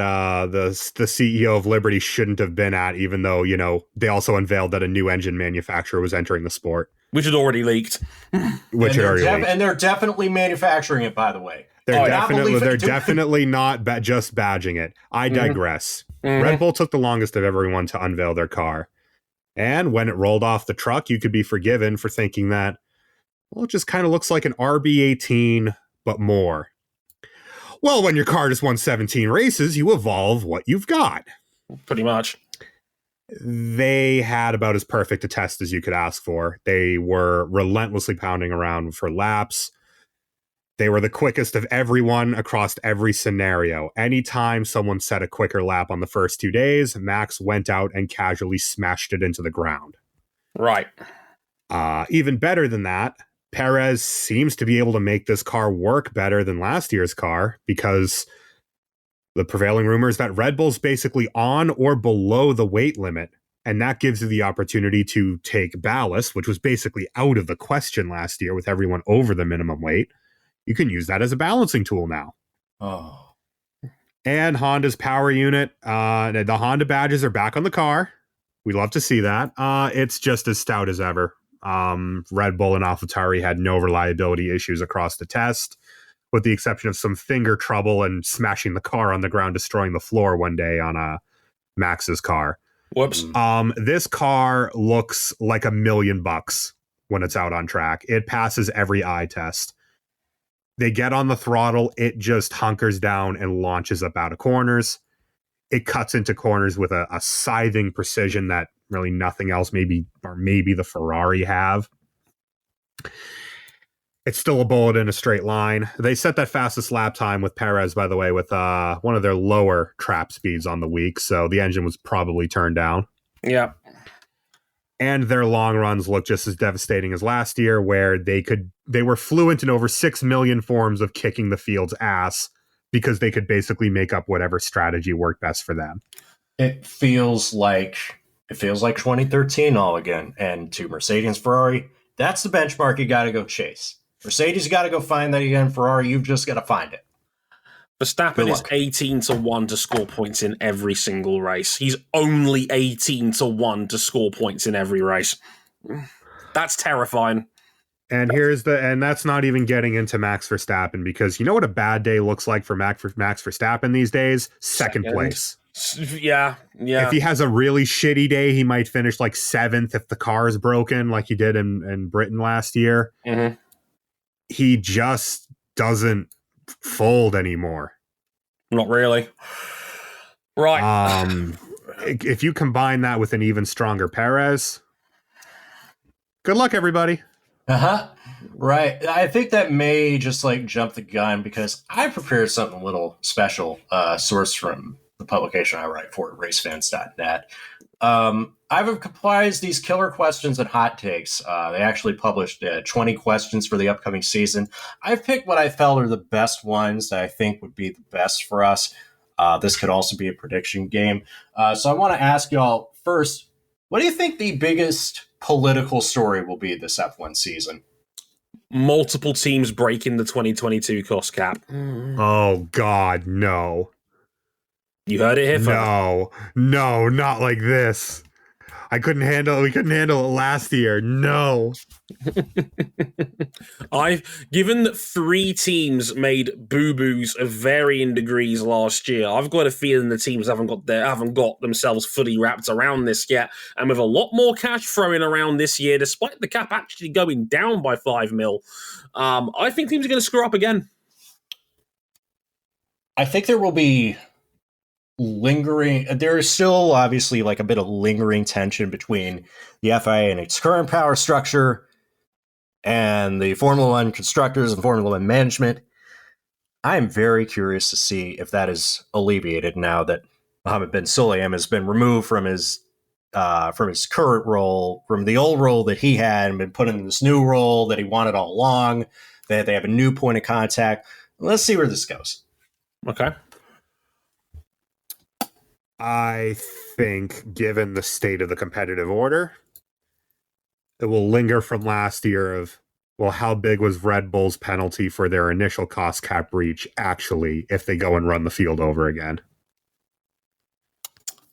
the CEO of Liberty shouldn't have been at, even though, you know, they also unveiled that a new engine manufacturer was entering the sport. Which had already leaked. And they're definitely manufacturing it, by the way. They're definitely not just badging it. I digress. Mm-hmm. Red Bull took the longest of everyone to unveil their car. And when it rolled off the truck, you could be forgiven for thinking that, well, it just kind of looks like an RB18, but more. Well, when your car just won 17 races, you evolve what you've got. Pretty much. They had about as perfect a test as you could ask for. They were relentlessly pounding around for laps. They were the quickest of everyone across every scenario. Anytime someone set a quicker lap on the first 2 days, Max went out and casually smashed it into the ground. Right. Even better than that, Perez seems to be able to make this car work better than last year's car because the prevailing rumor is that Red Bull's basically on or below the weight limit, and that gives you the opportunity to take ballast, which was basically out of the question last year with everyone over the minimum weight. You can use that as a balancing tool now. Oh. And Honda's power unit, the Honda badges are back on the car. We love to see that. It's just as stout as ever. Red Bull and AlphaTauri had no reliability issues across the test, with the exception of some finger trouble and smashing the car on the ground, destroying the floor one day on Max's car. Whoops. This car looks like $1 million when it's out on track. It passes every eye test. They get on the throttle, it just hunkers down and launches up out of corners. It cuts into corners with a scything precision that really nothing else, maybe the Ferrari have. It's still a bullet in a straight line. They set that fastest lap time with Perez, by the way, with one of their lower trap speeds on the week, so the engine was probably turned down. Yeah. And their long runs look just as devastating as last year, where they were fluent in over 6 million forms of kicking the field's ass because they could basically make up whatever strategy worked best for them. It feels like 2013 all again. And to Mercedes, Ferrari, that's the benchmark you got to go chase. Mercedes, you got to go find that again. Ferrari, you've just got to find it. Verstappen is 18-1 to score points in every single race. He's only 18-1 to score points in every race. That's terrifying. And that's not even getting into Max Verstappen, because you know what a bad day looks like for Max Verstappen these days? Second place. Yeah. If he has a really shitty day, he might finish like 7th if the car is broken, like he did in Britain last year. Mm-hmm. He just doesn't fold anymore. Not really. Right. If you combine that with an even stronger Perez, good luck, everybody. Right. I think that may just like jump the gun, because I prepared something a little special, sourced from the publication I write for, racefans.net. I've compiled these killer questions and hot takes. They actually published 20 questions for the upcoming season. I've picked what I felt are the best ones that I think would be the best for us. This could also be a prediction game. So I want to ask y'all first, what do you think the biggest political story will be this F1 season? Multiple teams breaking the 2022 cost cap. Oh, God, no. You heard it here first. No, not like this. We couldn't handle it last year. No. Given that 3 teams made boo-boos of varying degrees last year, I've got a feeling the teams haven't got themselves fully wrapped around this yet. And with a lot more cash throwing around this year, despite the cap actually going down by 5 mil, I think teams are going to screw up again. I think there will be there is still obviously like a bit of lingering tension between the FIA and its current power structure and the Formula One constructors and Formula One management. I am very curious to see if that is alleviated now that Mohammed bin Sulayem has been removed from his current role, from the old role that he had, and been put in this new role that he wanted all along. That they have a new point of contact. Let's see where this goes. Okay. I think, given the state of the competitive order, it will linger from last year of, well, how big was Red Bull's penalty for their initial cost cap breach actually if they go and run the field over again?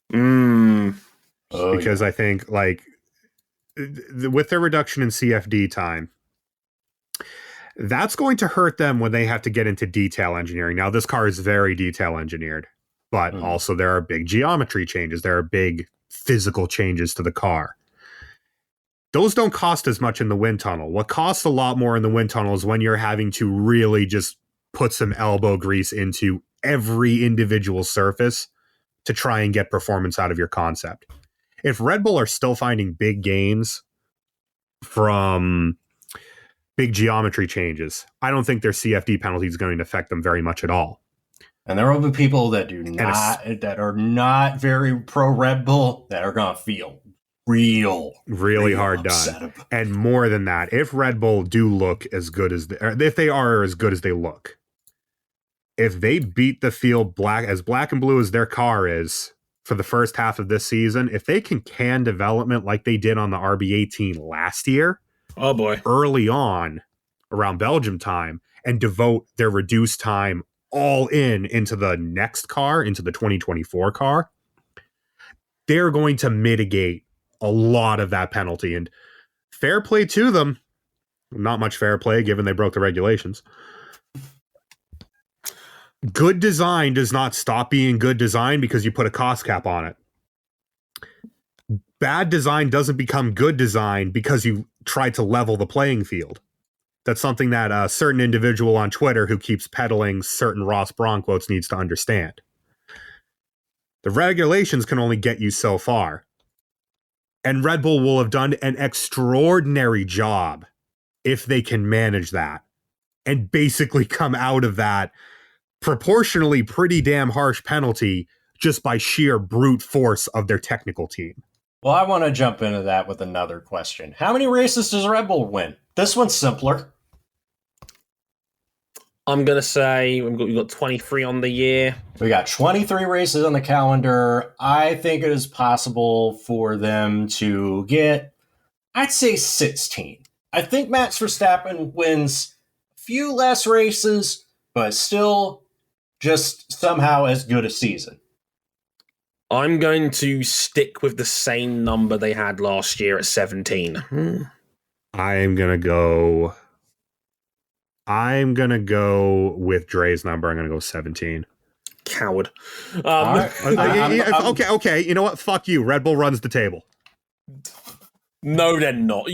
Because I think, like, with their reduction in CFD time, that's going to hurt them when they have to get into detail engineering. Now, this car is very detail engineered, but also there are big geometry changes. There are big physical changes to the car. Those don't cost as much in the wind tunnel. What costs a lot more in the wind tunnel is when you're having to really just put some elbow grease into every individual surface to try and get performance out of your concept. If Red Bull are still finding big gains from big geometry changes, I don't think their CFD penalty is going to affect them very much at all. And there will be people that that are not very pro Red Bull that are going to feel really hard done. And more than that, if Red Bull do look as good as if they are as good as they look, if they beat the field black and blue as their car is for the first half of this season, if they can development like they did on the RB18 last year, oh boy, early on around Belgium time, and devote their reduced time all into the next car, into the 2024 car, they're going to mitigate a lot of that penalty. And fair play to them. Not much fair play given they broke the regulations. Good design does not stop being good design because you put a cost cap on it. Bad design doesn't become good design because you try to level the playing field. That's something that a certain individual on Twitter who keeps peddling certain Ross Braun quotes needs to understand. The regulations can only get you so far. And Red Bull will have done an extraordinary job if they can manage that and basically come out of that proportionally pretty damn harsh penalty just by sheer brute force of their technical team. Well, I want to jump into that with another question. How many races does Red Bull win? This one's simpler. I'm going to say we've got 23 on the year. We got 23 races on the calendar. I think it is possible for them to get, I'd say 16. I think Max Verstappen wins a few less races, but still just somehow as good a season. I'm going to stick with the same number they had last year at 17. I'm going to go with Dre's number. I'm going to go 17. Coward. Okay. You know what? Fuck you. Red Bull runs the table. No, they're not.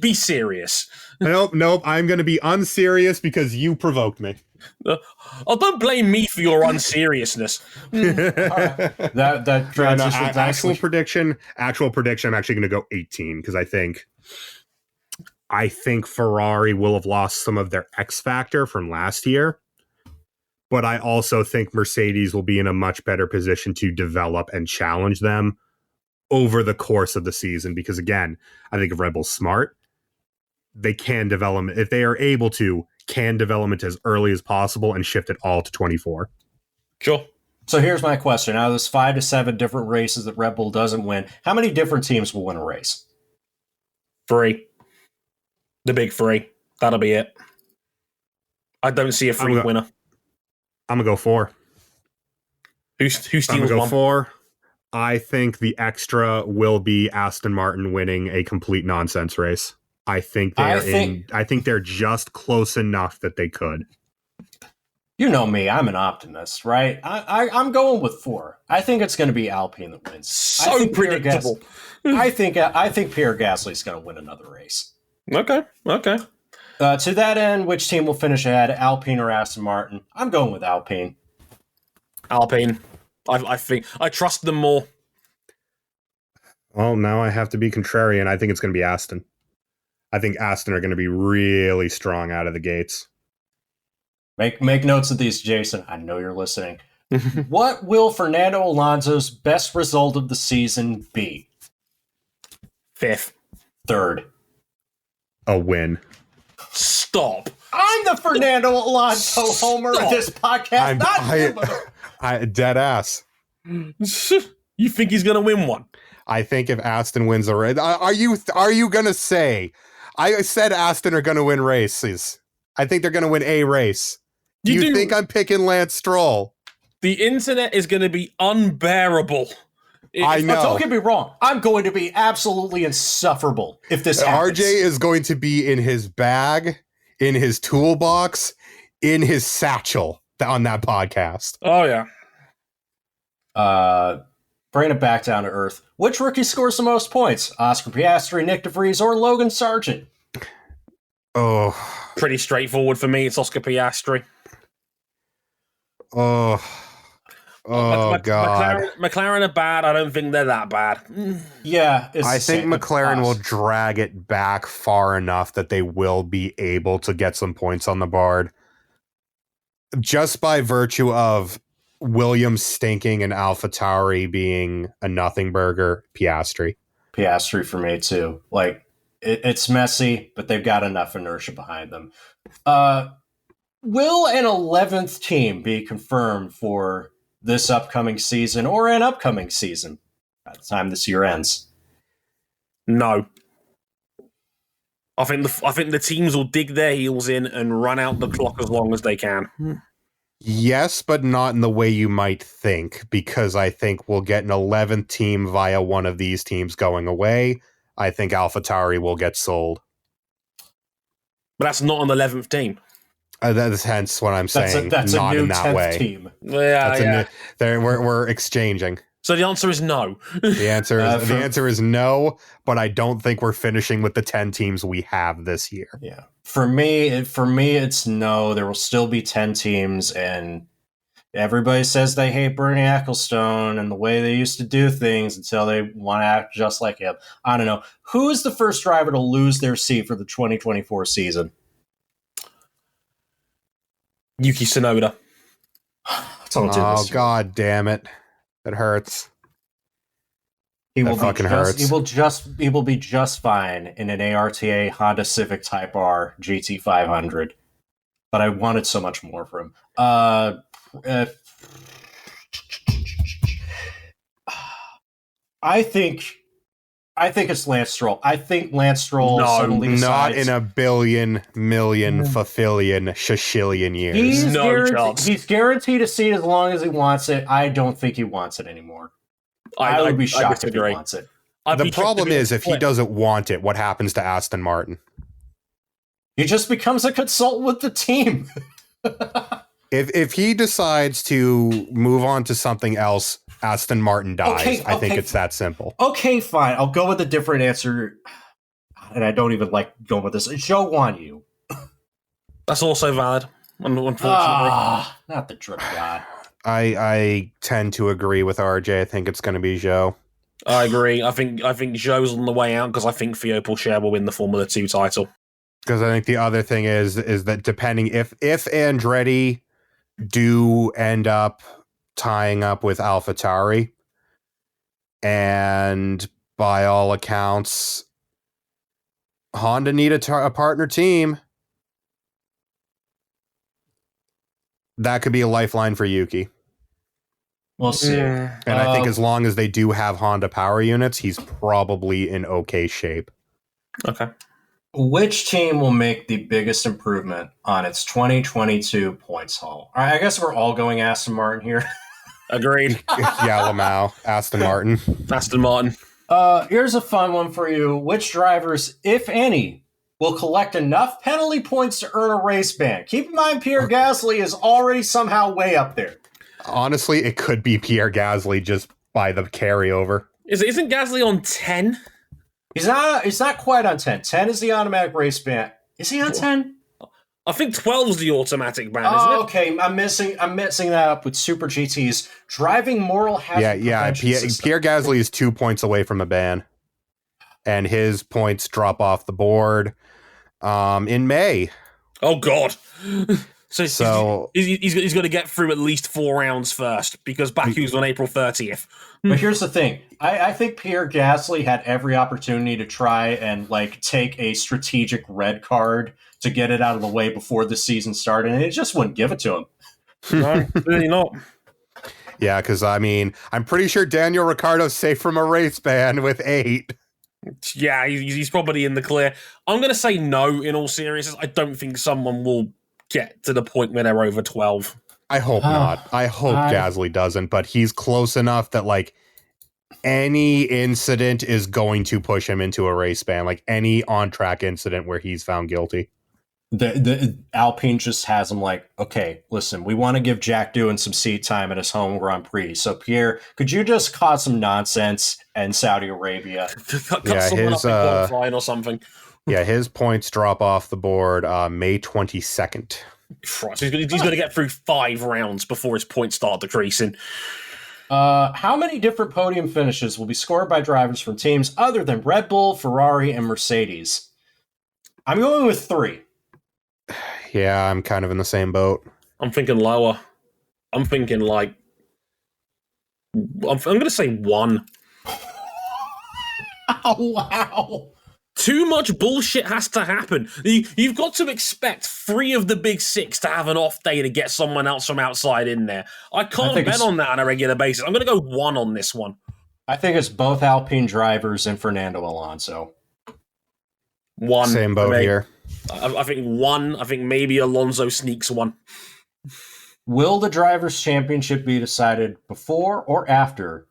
Be serious. Nope. I'm going to be unserious because you provoked me. Don't blame me for your unseriousness. That transition. Actual prediction. I'm actually going to go 18 because I think Ferrari will have lost some of their X factor from last year, but I also think Mercedes will be in a much better position to develop and challenge them over the course of the season. Because again, I think if Red Bull's smart, they can develop, if they are able to, can development as early as possible and shift it all to 24. Sure. So here's my question. Out of those 5 to 7 different races that Red Bull doesn't win, how many different teams will win a race? 3. The big 3. That'll be it. I don't see a free winner. I'm going to go 4. Who steals I'm going to go one? 4. I think the extra will be Aston Martin winning a complete nonsense race. I think they're just close enough that they could. You know me, I'm an optimist, right? I'm going with 4. I think it's going to be Alpine that wins. So predictable. I think Pierre Gasly's going to win another race. Okay. To that end, which team will finish ahead, Alpine or Aston Martin? I'm going with Alpine. Alpine. I think I trust them more. Well, now I have to be contrarian. I think it's going to be Aston. I think Aston are going to be really strong out of the gates. Make notes of these, Jason. I know you're listening. What will Fernando Alonso's best result of the season be? 5th. 3rd. A win. Stop. I'm the Fernando Alonso homer of this podcast. I dead ass. You think he's going to win one? I think if Aston wins a race, are you going to say? I said Aston are going to win races. I think they're going to win a race. Do you think I'm picking Lance Stroll? The internet is going to be unbearable. I know. Don't get me wrong. I'm going to be absolutely insufferable if this happens. RJ is going to be in his bag, in his toolbox, in his satchel on that podcast. Oh, yeah. Bring it back down to earth. Which rookie scores the most points? Oscar Piastri, Nick DeVries, or Logan Sargent? Oh. Pretty straightforward for me. It's Oscar Piastri. God. McLaren are bad. I don't think they're that bad. Yeah. I think McLaren will drag it back far enough that they will be able to get some points on the board. Just by virtue of Williams stinking and AlphaTauri being a nothing burger, Piastri for me too. Like, it's messy, but they've got enough inertia behind them. Will an 11th team be confirmed for this upcoming season or an upcoming season by the time this year ends? No. I think the teams will dig their heels in and run out the clock as long as they can. Yes, but not in the way you might think, because I think we'll get an 11th team via one of these teams going away. I think AlphaTauri will get sold. But that's not an 11th team. That's hence what I'm saying. That's not a new in that 10th way. Team. Yeah. We're exchanging. So the answer is no. The answer is no, but I don't think we're finishing with the 10 teams we have this year. Yeah. For me, it's no. There will still be 10 teams, and everybody says they hate Bernie Ecclestone and the way they used to do things until they want to act just like him. I don't know. Who is the first driver to lose their seat for the 2024 season? Yuki Tsunoda. Oh, God damn it. That hurts. He will be just fine in an ARTA Honda Civic Type R GT 500. But I wanted so much more from him. I think it's Lance Stroll. I think Lance Stroll suddenly decides... Not in a billion, million, fulfillion, shashillion years. He's guaranteed a seat as long as he wants it. I don't think he wants it anymore. I would be shocked if he wants it. The problem is, if he doesn't want it, what happens to Aston Martin? He just becomes a consultant with the team. If he decides to move on to something else, Aston Martin dies. I think it's that simple. Okay, fine. I'll go with a different answer. And I don't even like going with this. Zhou Guanyu. That's also valid, unfortunately. Not the drip god. I tend to agree with RJ. I think it's going to be Zhou. I agree. I think Zhou's on the way out because I think Theo Pourchaire will win the Formula 2 title. Because I think the other thing is that depending if Andretti do end up tying up with AlphaTauri. And by all accounts, Honda need a partner team. That could be a lifeline for Yuki. We'll see. And I think as long as they do have Honda power units, he's probably in okay shape. Okay. Which team will make the biggest improvement on its 2022 points haul? All right, I guess we're all going Aston Martin here. Agreed. Yeah, Lamau, Aston Martin. Aston Martin. Here's a fun one for you. Which drivers, if any, will collect enough penalty points to earn a race ban? Keep in mind, Pierre Gasly is already somehow way up there. Honestly, it could be Pierre Gasly just by the carryover. Isn't Gasly on 10? He's not quite on 10. 10 is the automatic race ban. Is he on 10? I think 12 is the automatic ban, isn't it? Okay. I'm mixing that up with Super GT's driving moral hazard. Pierre Gasly is 2 points away from a ban, and his points drop off the board in May. Oh God! So he's going to get through at least 4 rounds first because Baku's on April 30th. But here's the thing: I think Pierre Gasly had every opportunity to try and take a strategic red card to get it out of the way before the season started, and it just wouldn't give it to him. No, really not. Yeah, because I'm pretty sure Daniel Ricciardo's safe from a race ban with 8. Yeah, he's probably in the clear. I'm going to say no. In all seriousness, I don't think someone will get to the point where they're over 12. I hope not. I hope Gasly doesn't, but he's close enough that any incident is going to push him into a race ban, any on-track incident where he's found guilty. The Alpine just has him okay, listen, we want to give Jack Doohan some seat time at his home Grand Prix. So Pierre, could you just cause some nonsense in Saudi Arabia? Cut someone up in qualifying or something. Yeah, his points drop off the board May 22nd. Christ, he's going to get through 5 rounds before his points start decreasing. How many different podium finishes will be scored by drivers from teams other than Red Bull, Ferrari, and Mercedes? I'm going with 3. Yeah, I'm kind of in the same boat. I'm thinking lower. I'm thinking I'm going to say 1. Oh, wow. Too much bullshit has to happen. You've got to expect 3 of the big 6 to have an off day to get someone else from outside in there. I can't bet on that on a regular basis. I'm going to go 1 on this one. I think it's both Alpine drivers and Fernando Alonso. 1. Same boat here. I think 1. I think maybe Alonso sneaks 1. Will the Drivers' Championship be decided before or after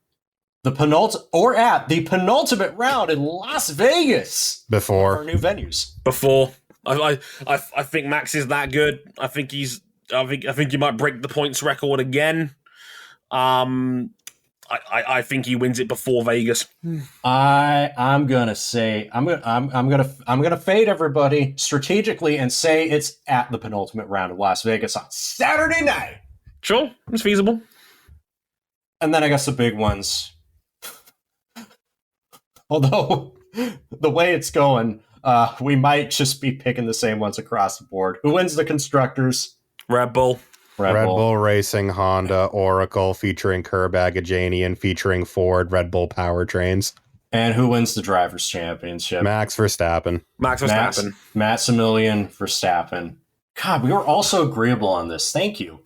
the penultimate round in Las Vegas? Before. Our new venues. Before. I think Max is that good. I think he might break the points record again. I think he wins it before Vegas. I'm gonna fade everybody strategically and say it's at the penultimate round of Las Vegas on Saturday night. Sure, it's feasible. And then I guess the big ones. Although the way it's going, we might just be picking the same ones across the board. Who wins the constructors? Red Bull. Red Bull Racing, Honda, Oracle, featuring Curb Agajanian, featuring Ford, Red Bull powertrains. And who wins the Drivers' Championship? Max Verstappen. Maximilian Verstappen. God, we were also agreeable on this. Thank you.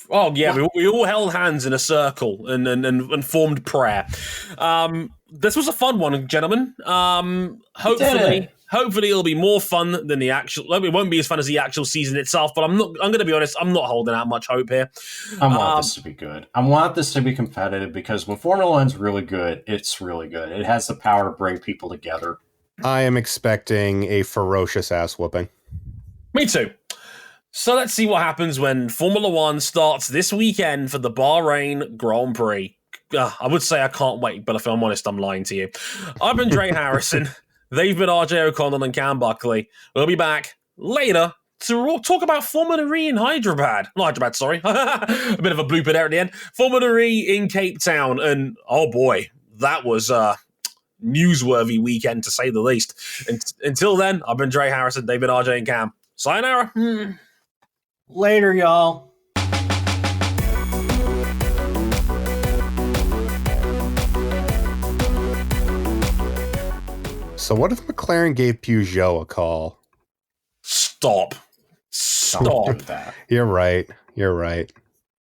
Oh, yeah, we all held hands in a circle and formed prayer. This was a fun one, gentlemen. Hopefully it'll be more fun than the actual... It won't be as fun as the actual season itself, but I'm going to be honest, I'm not holding out much hope here. I want this to be good. I want this to be competitive because when Formula One's really good, it's really good. It has the power to bring people together. I am expecting a ferocious ass whooping. Me too. So let's see what happens when Formula One starts this weekend for the Bahrain Grand Prix. I would say I can't wait, but if I'm honest, I'm lying to you. I've been Dre Harrison. They've been RJ O'Connell and Cam Buckley. We'll be back later to talk about Formula E in Hyderabad. Not Hyderabad, sorry. A bit of a blooper there at the end. Formula E in Cape Town. And, oh boy, that was a newsworthy weekend, to say the least. Until then, I've been Dre Harrison. They've been RJ and Cam. Sayonara. Later, y'all. So what if McLaren gave Peugeot a call? Stop. Don't do that. You're right.